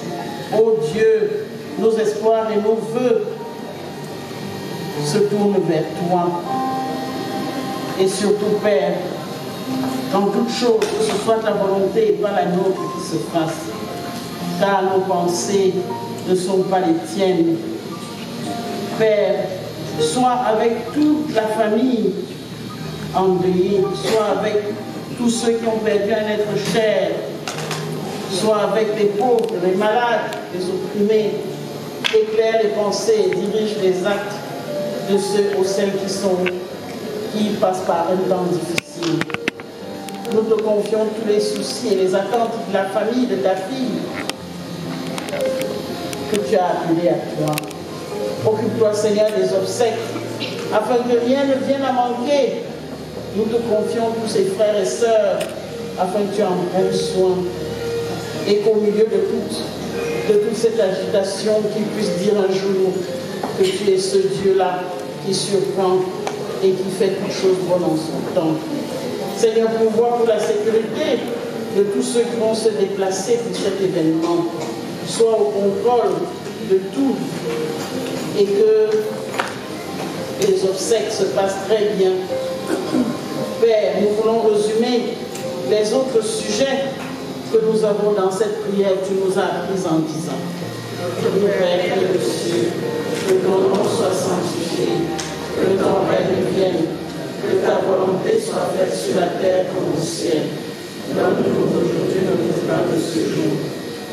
ô Dieu, nos espoirs et nos vœux se tournent vers toi. Et surtout, Père, qu'en toute chose, que ce soit ta volonté et pas la nôtre qui se fasse. Car nos pensées ne sont pas les tiennes. Père, sois avec toute la famille endeuillée, sois avec tous ceux qui ont perdu un être cher, sois avec les pauvres, les malades, les opprimés. Éclaire les pensées et dirige les actes de ceux ou celles qui passent par un temps difficile. Nous te confions tous les soucis et les attentes de la famille, de ta fille, que tu as appelée à toi. Occupe-toi, Seigneur, des obsèques, afin que rien ne vienne à manquer. Nous te confions tous ces frères et sœurs, afin que tu en prennes soin. Et qu'au milieu de toute cette agitation, qu'ils puissent dire un jour que tu es ce Dieu-là qui surprend et qui fait toutes choses bonnes en son temps. Seigneur, pourvois pour la sécurité de tous ceux qui vont se déplacer pour cet événement. Sois au contrôle de tout et que les obsèques se passent très bien. Père, nous voulons résumer les autres sujets que nous avons dans cette prière. Tu nous as appris en disant: Notre Père qui es aux cieux, que ton nom soit sanctifié, que ton règne vienne, que ta volonté soit faite sur la terre comme au ciel. Donne-nous aujourd'hui notre pain de ce jour.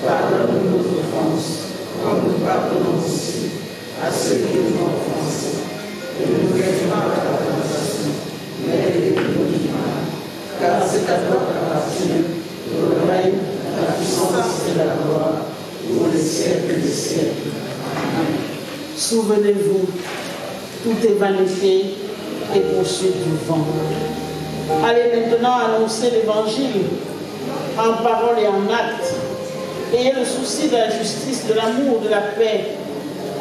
Pardonne-nous nos offenses, comme nous pardonnons aussi à ceux qui nous ont offensés. Et ne nous laisse pas à la tentation, mais délivre-nous du mal. Car c'est à toi qu'appartient le règne, la puissance et la gloire, pour les siècles des siècles. Amen. Souvenez-vous, tout est vanité et poursuite du vent. Allez maintenant annoncer l'évangile en parole et en acte. Ayez le souci de la justice, de l'amour, de la paix.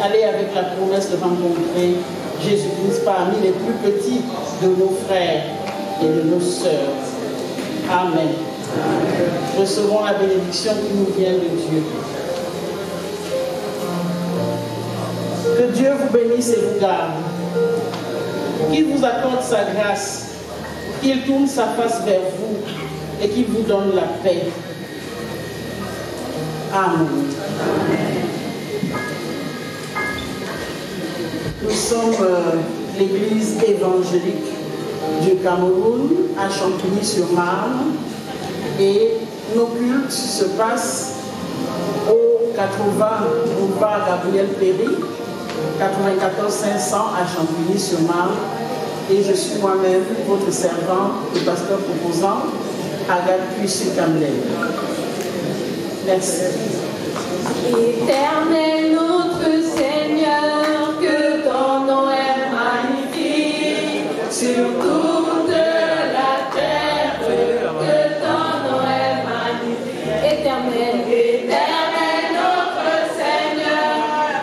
Allez avec la promesse de rencontrer Jésus-Christ parmi les plus petits de nos frères et de nos sœurs. Amen. Recevons la bénédiction qui nous vient de Dieu. Que Dieu vous bénisse et vous garde. Qu'il vous accorde sa grâce. Qu'il tourne sa face vers vous et qu'il vous donne la paix. Amen. Nous sommes l'église évangélique du Cameroun à Champigny-sur-Marne Et nos cultes se passent au 80 boulevard Gabriel Péry, 94 500 à Champigny-sur-Marne. Et je suis moi-même votre servant, le pasteur proposant, Agathe Puissy-Camley. Merci. Éternel notre Seigneur, que ton nom est magnifique sur toute la terre, que ton nom est magnifique. Éternel, éternel notre Seigneur,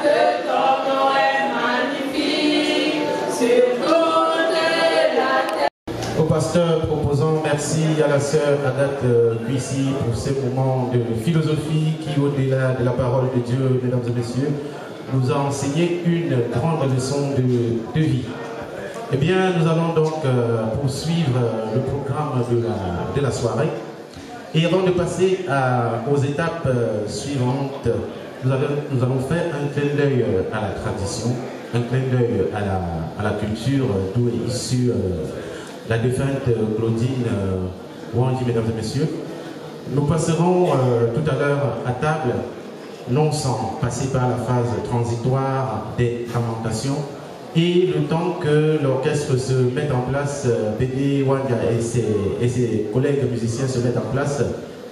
que ton nom est magnifique sur toute la terre. Au pasteur proposant, merci à la sœur Agathe Puissy pour ces moments de philosophie qui, au-delà de la parole de Dieu, mesdames et messieurs, nous a enseigné une grande leçon de vie. Eh bien, nous allons donc poursuivre le programme de la soirée. Et avant de passer aux étapes suivantes, nous allons faire un clin d'œil à la tradition, un clin d'œil à la culture d'où est issue la défunte Claudine Wangi, mesdames et messieurs. Nous passerons tout à l'heure à table, non sans passer par la phase transitoire des lamentations, et le temps que l'orchestre se mette en place, Bédé Wanga et ses collègues musiciens se mettent en place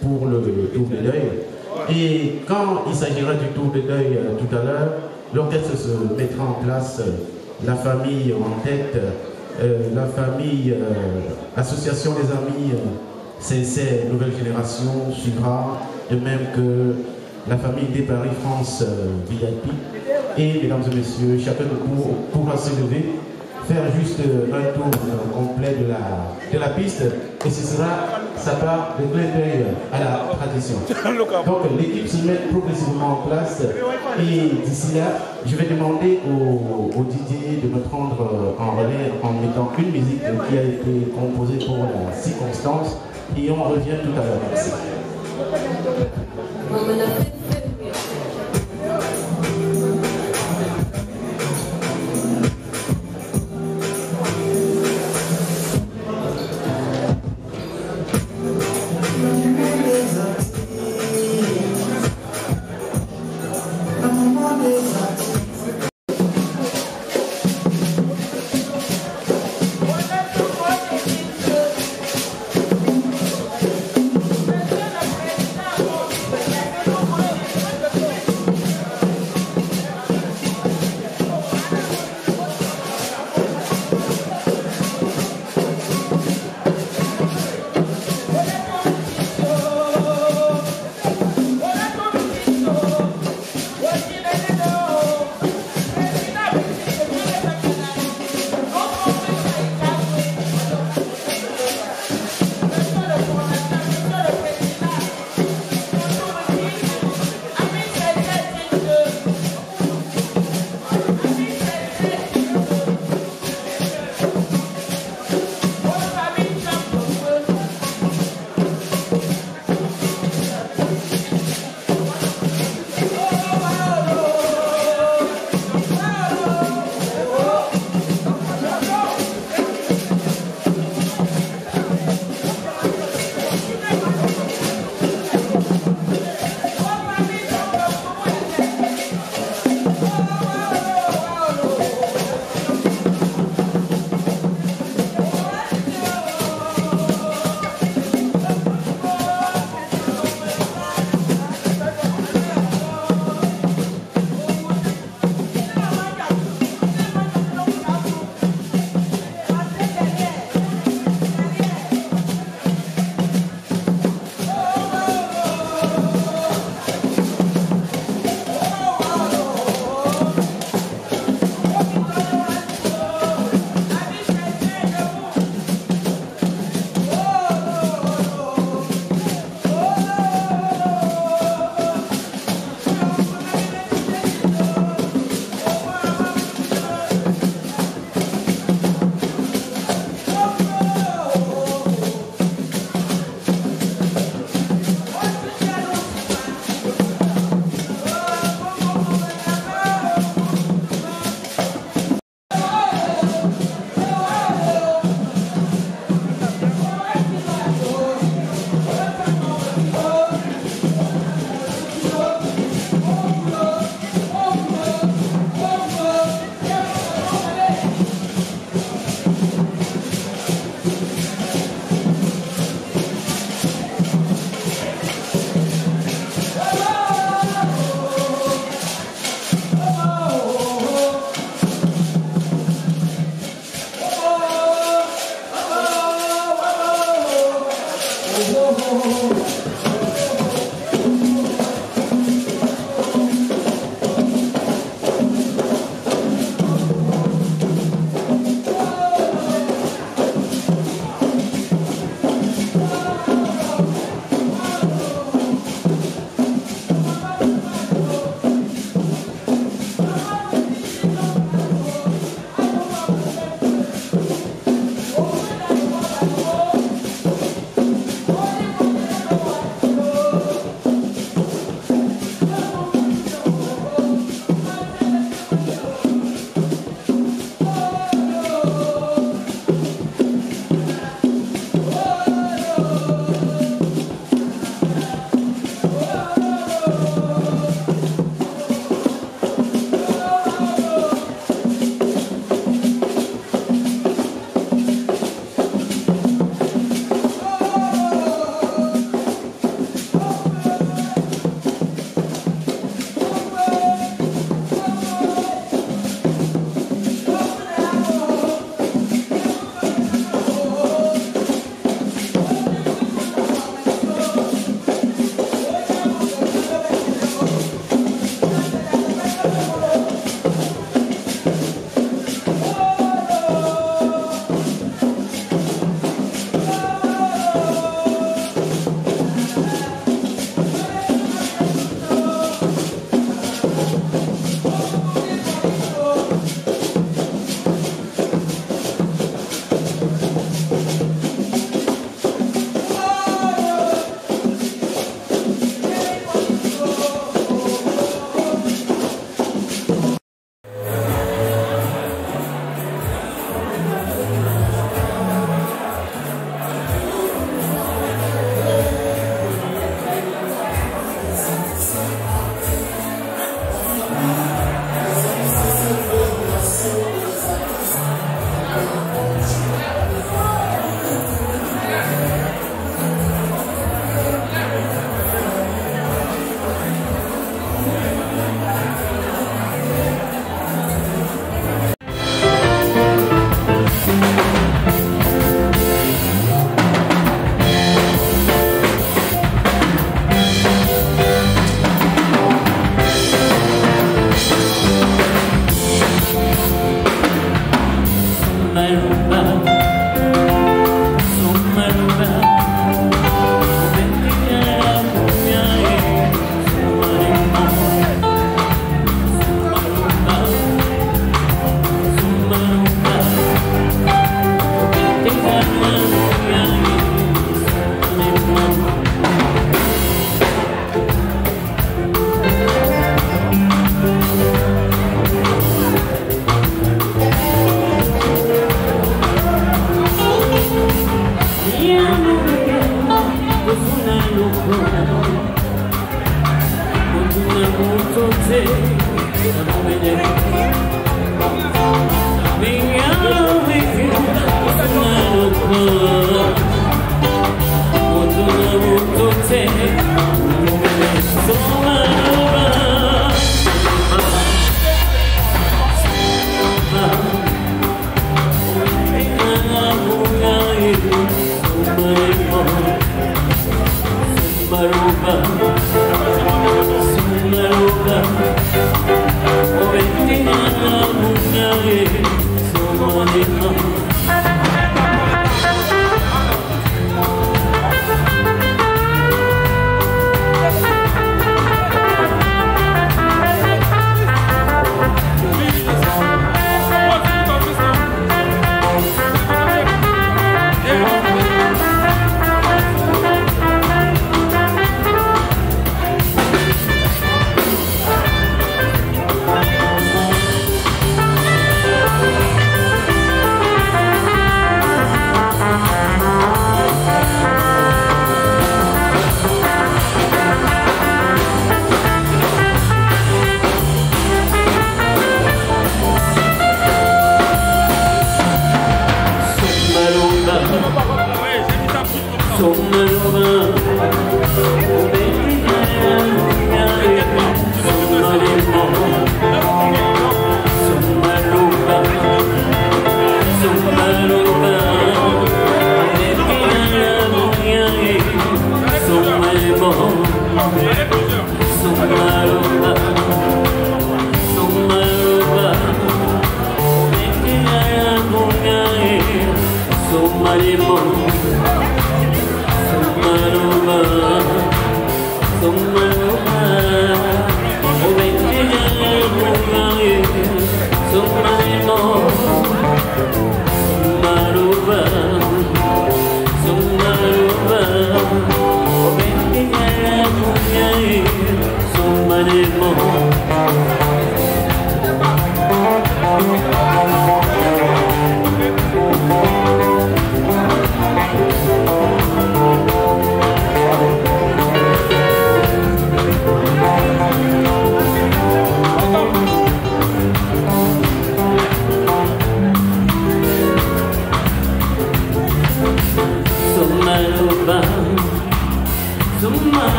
pour le tour de deuil. Et quand il s'agira du tour de deuil tout à l'heure, l'orchestre se mettra en place, la famille en tête, la famille, association des amis, CSR Nouvelle Génération suivra, de même que la famille des Paris France VIP. Et mesdames et messieurs, chacun de vous pourra se lever, faire juste un tour complet de la piste, et ce sera sa part de clin d'œil à la tradition. Donc l'équipe se met progressivement en place, et d'ici là, je vais demander au DJ de me prendre en relais en mettant une musique qui a été composée pour la circonstance, et on revient tout à l'heure. Merci. Thank you.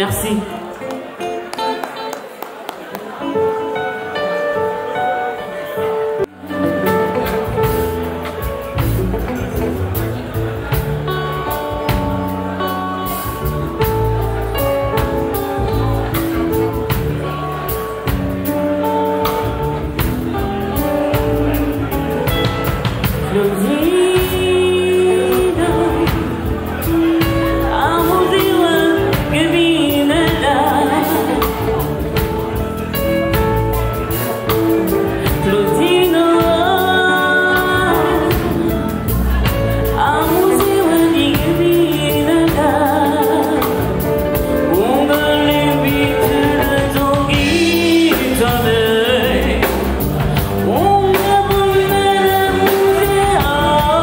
Merci. Oh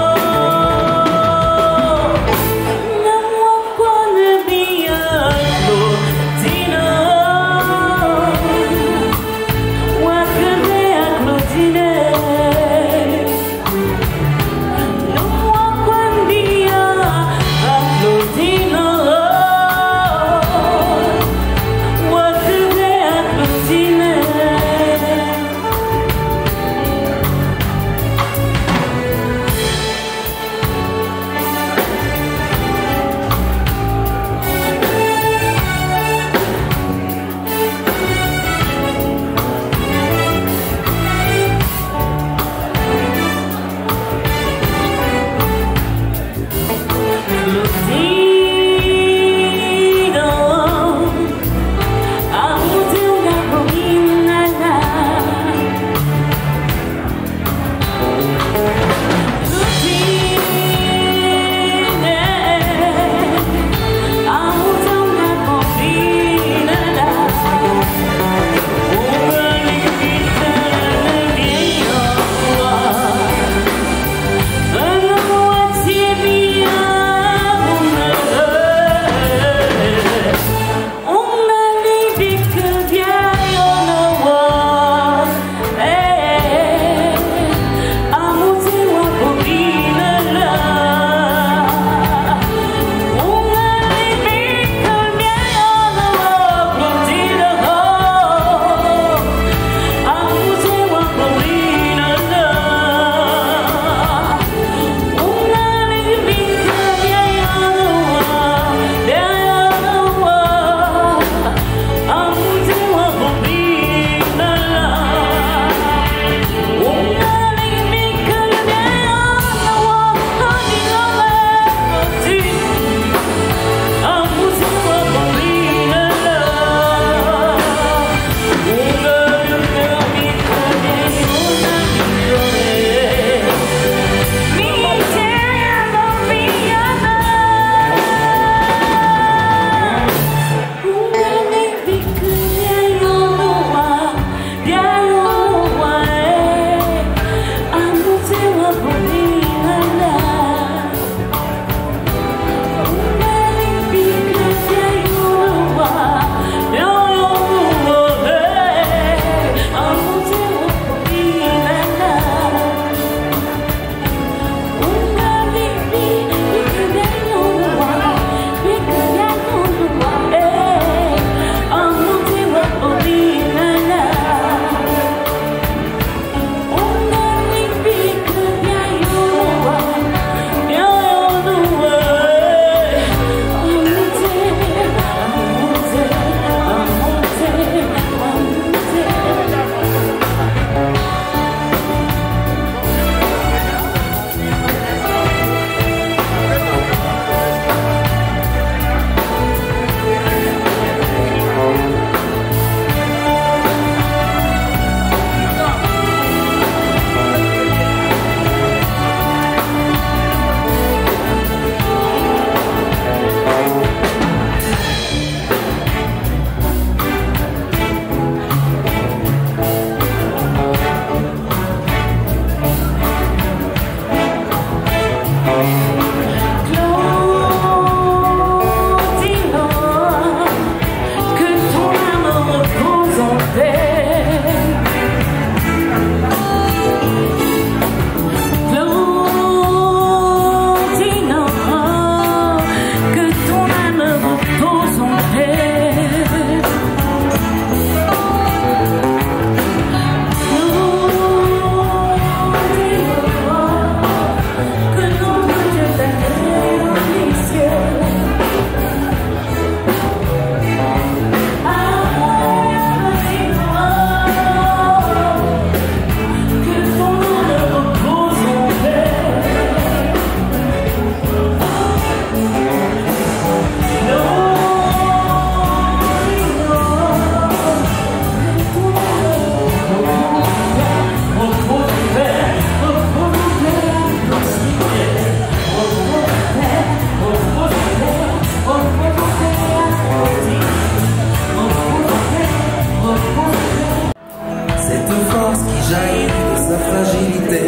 puissance qui jaillit de sa fragilité,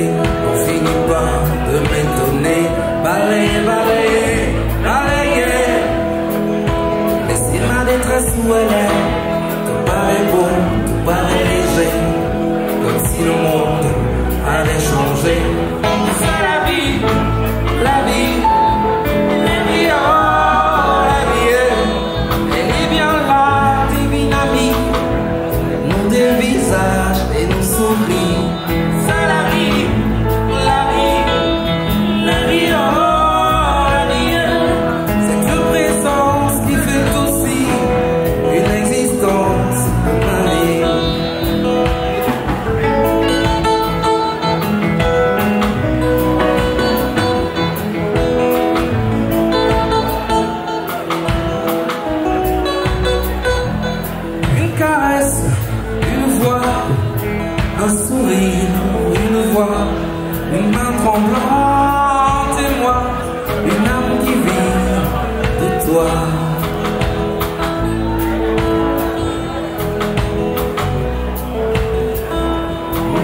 on finit par de m'étonner. Balayer, balayer, balayer, laisser ma détresse où elle est. Tout paraît beau, tout paraît léger, comme si le monde avait changé. C'est la vie, la vie, la vie, oh, la vie, elle est bien là, divine amie, nous dévisage et nous sourit. C'est la vie, la vie, la vie, oh, la vie, cette présence qui fait aussi une existence de ma vie. Une caresse, une voix, un sourire, une voix, une main tremblante et moi, une âme qui vit de toi.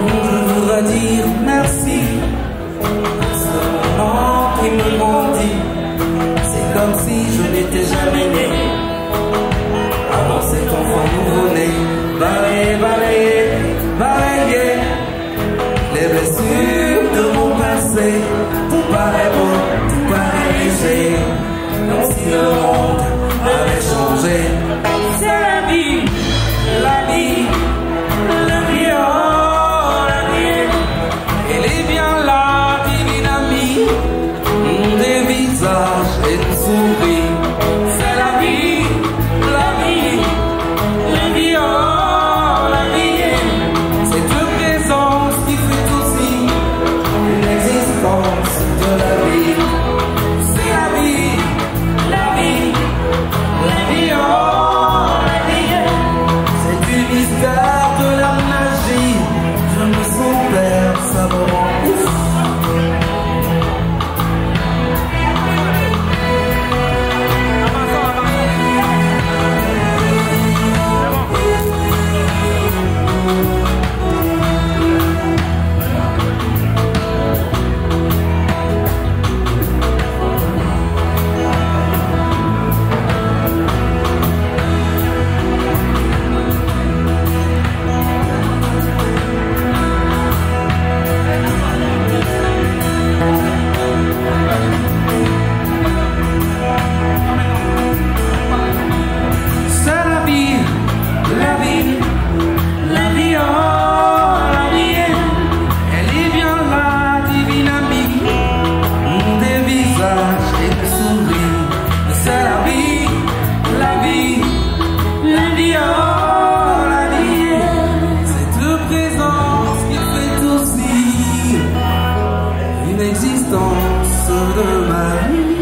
Je voudrais dire merci pour ce moment qui me grandit. C'est comme si je n'étais jamais né. Avant cet enfant nouveau-né, balayer, balayer, balayer les blessures de mon passé. Tout paraît beau, tout paraît léger, comme si le monde avait changé. C'est la vie, la vie, la vie, oh, la vie. Elle est bien là, divine amie, on dévisage et nous sourit. C'est la vie, la vie, la vie, oh, la vie. Cette présence qui fait aussi une existence de la vie. C'est la vie, la vie, la vie, oh, la vie. C'est du mystère de la magie. Je me sens père, ça me rend ouf. C'est la vie, la vie, la vie, oh, la vie. Elle est bien là, divine amie, on dévisage et nous sourit. C'est la vie, la vie, la vie, oh, la vie. Cette présence qui fait aussi une existence de ma vie.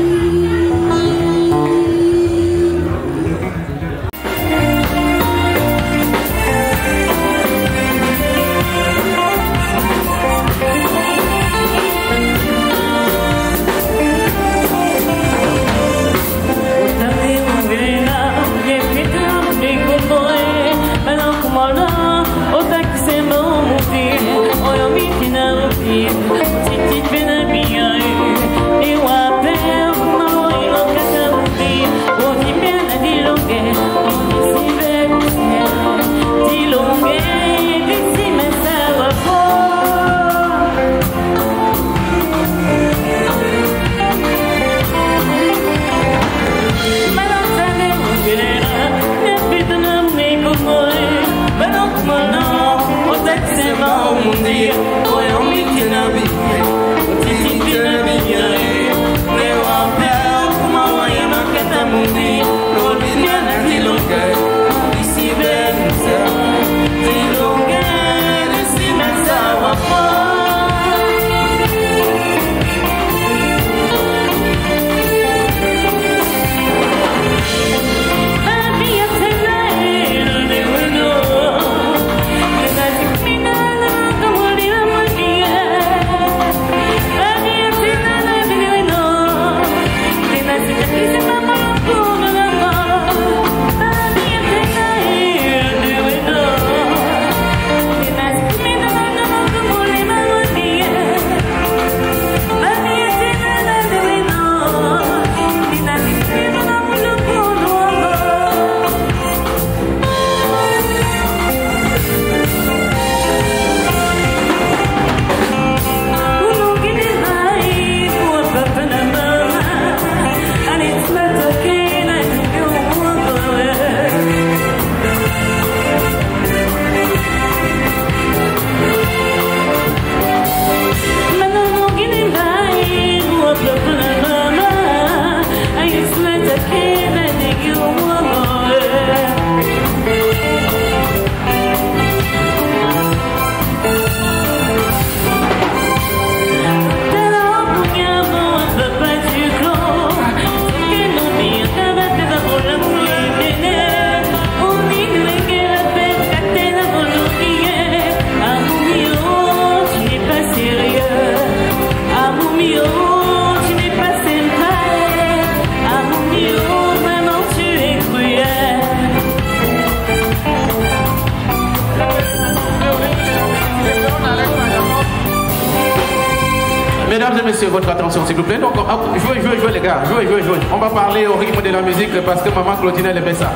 Mesdames et messieurs, votre attention s'il vous plaît. Donc, jouez les gars, jouez. On va parler au rythme de la musique parce que maman Claudine elle aimait ça.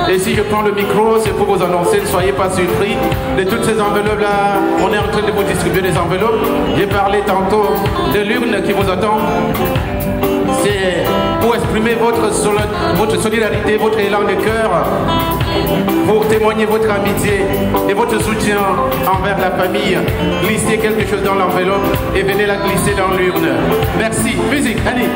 Et si je prends le micro, c'est pour vous annoncer, ne soyez pas surpris de toutes ces enveloppes là. On est en train de vous distribuer des enveloppes. J'ai parlé tantôt de l'urne qui vous attend. C'est pour exprimer votre solidarité, votre élan de cœur, pour témoigner votre amitié et votre soutien envers la famille. Glissez quelque chose dans l'enveloppe et venez la glisser dans l'urne. Merci. Musique, allez.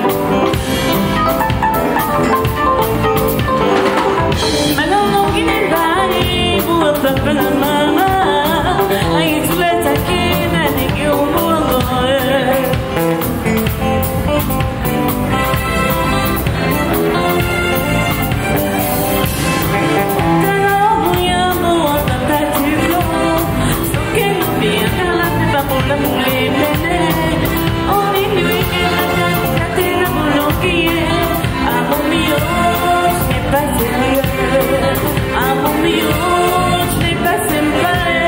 Amor mío, je n'ai pas sérieux.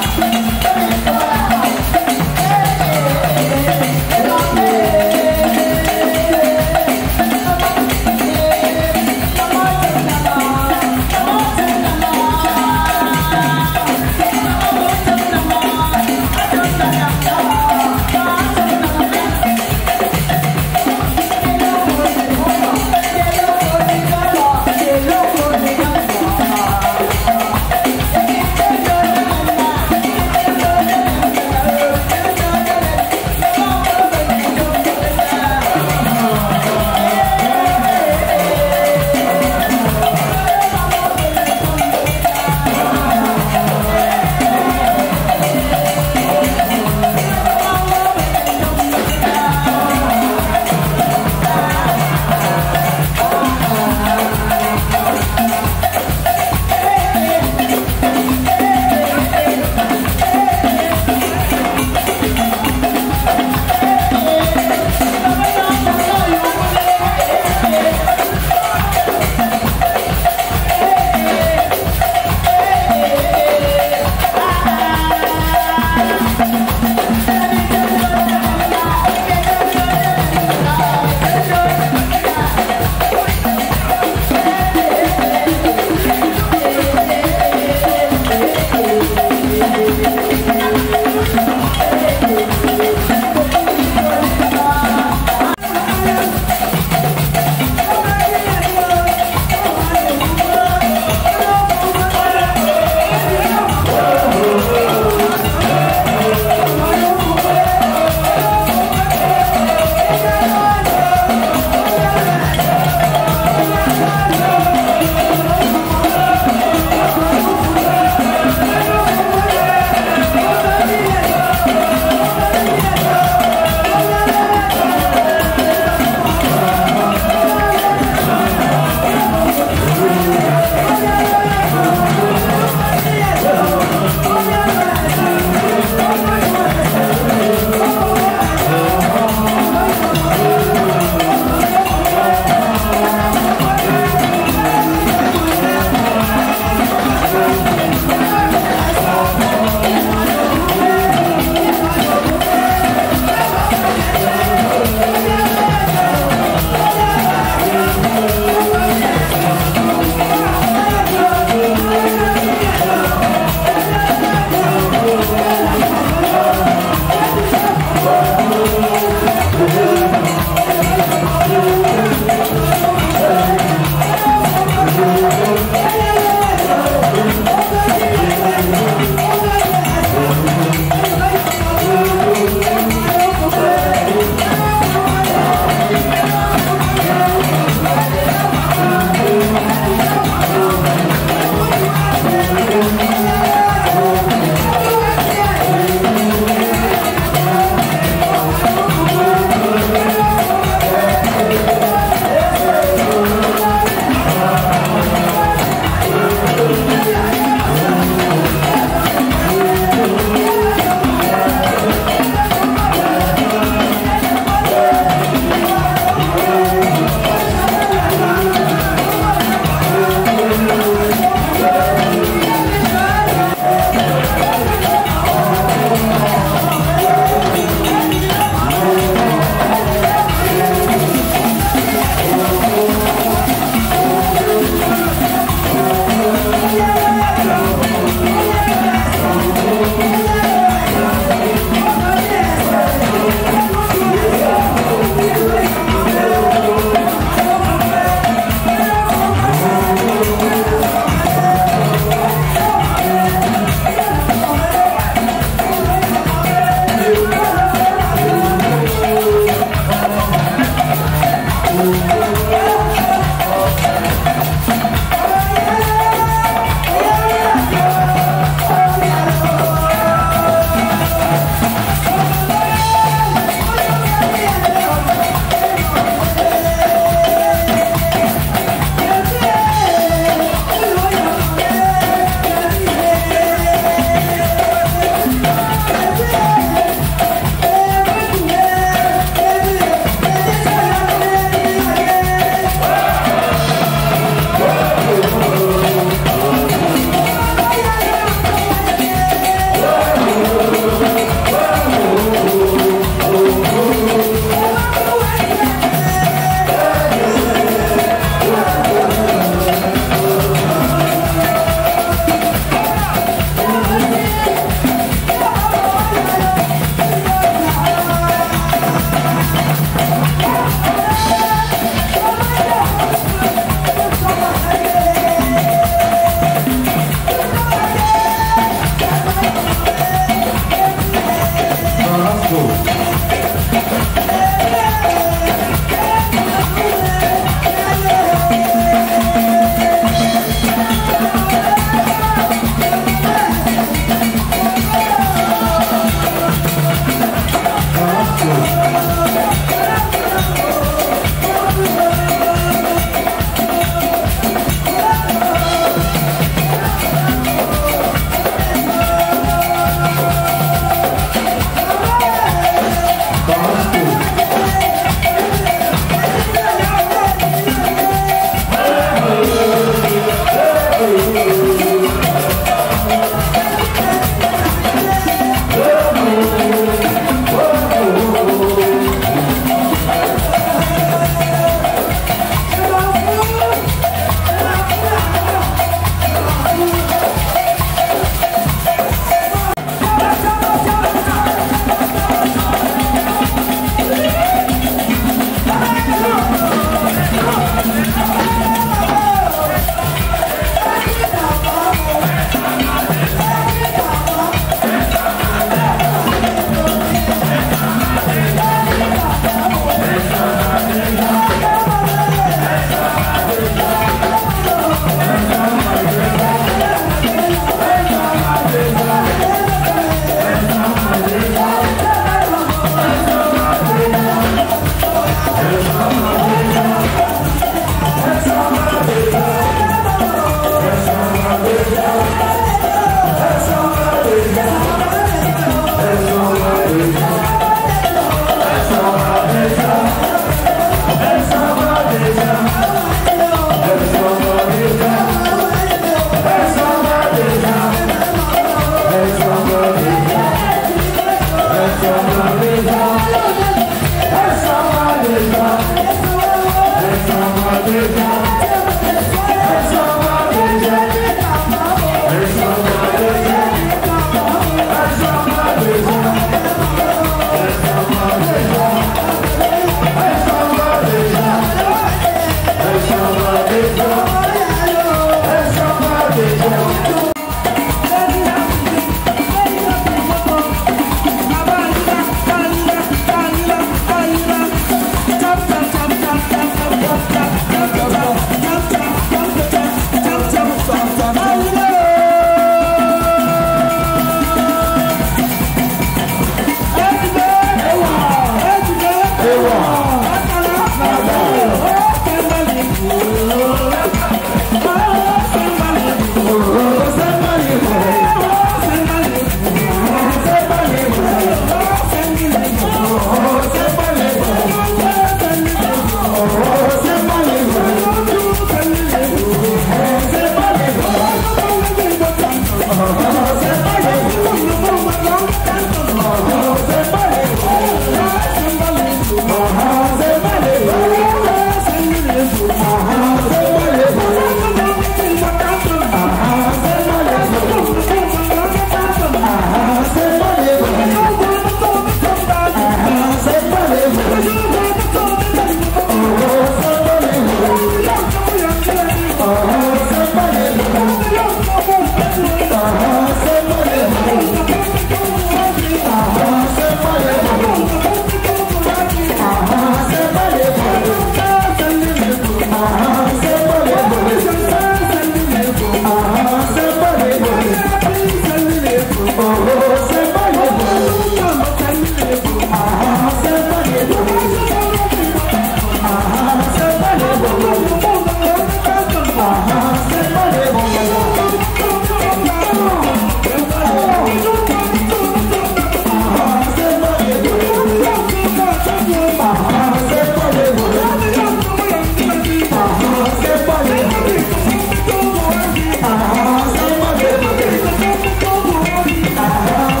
Ah,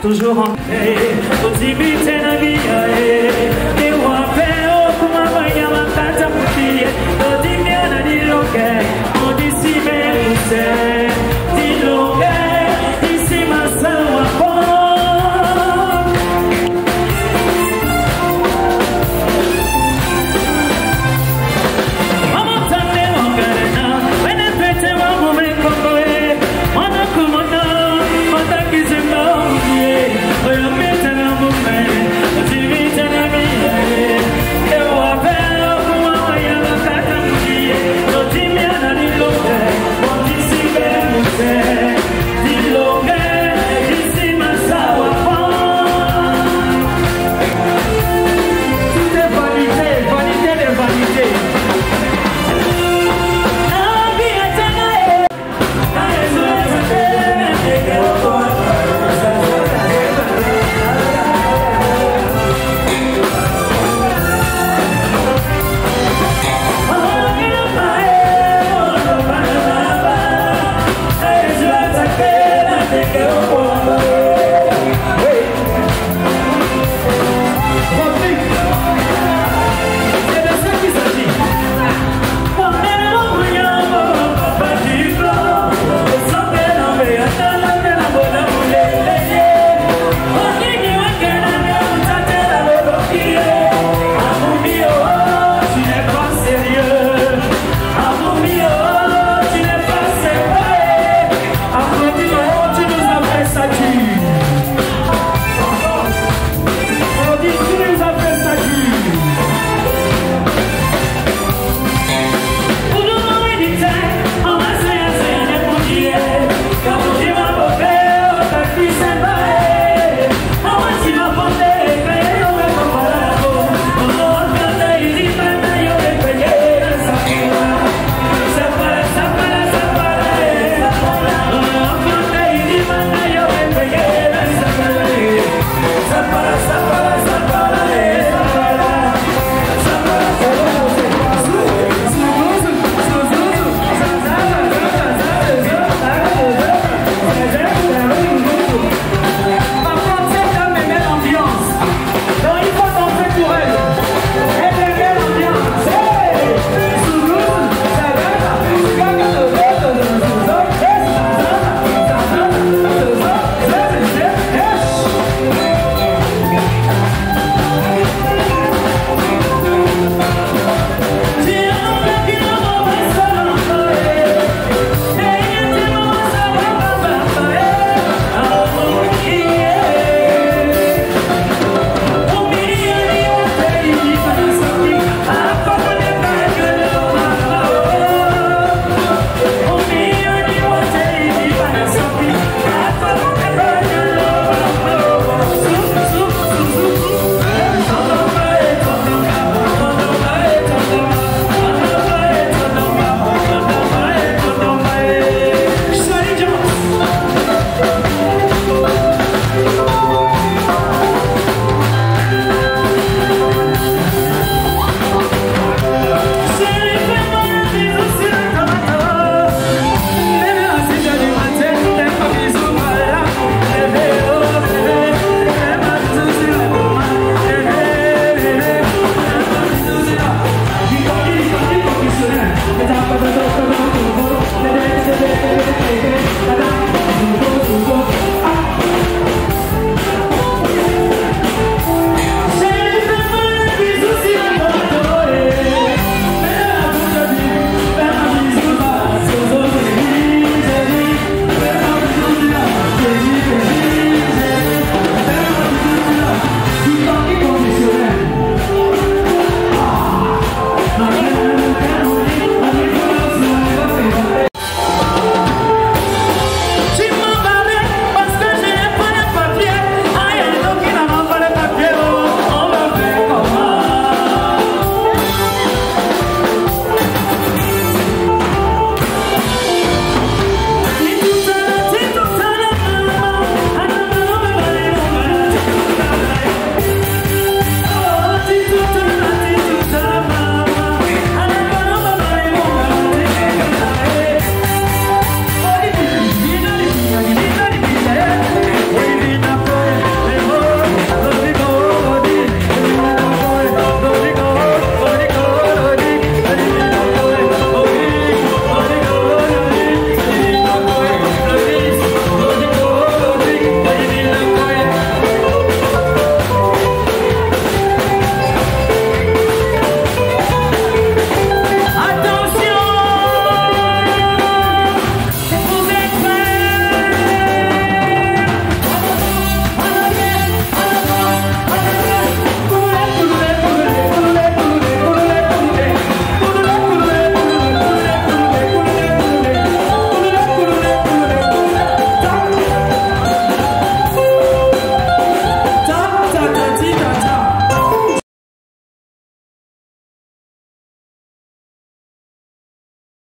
toujours en paix, aux imités la vie.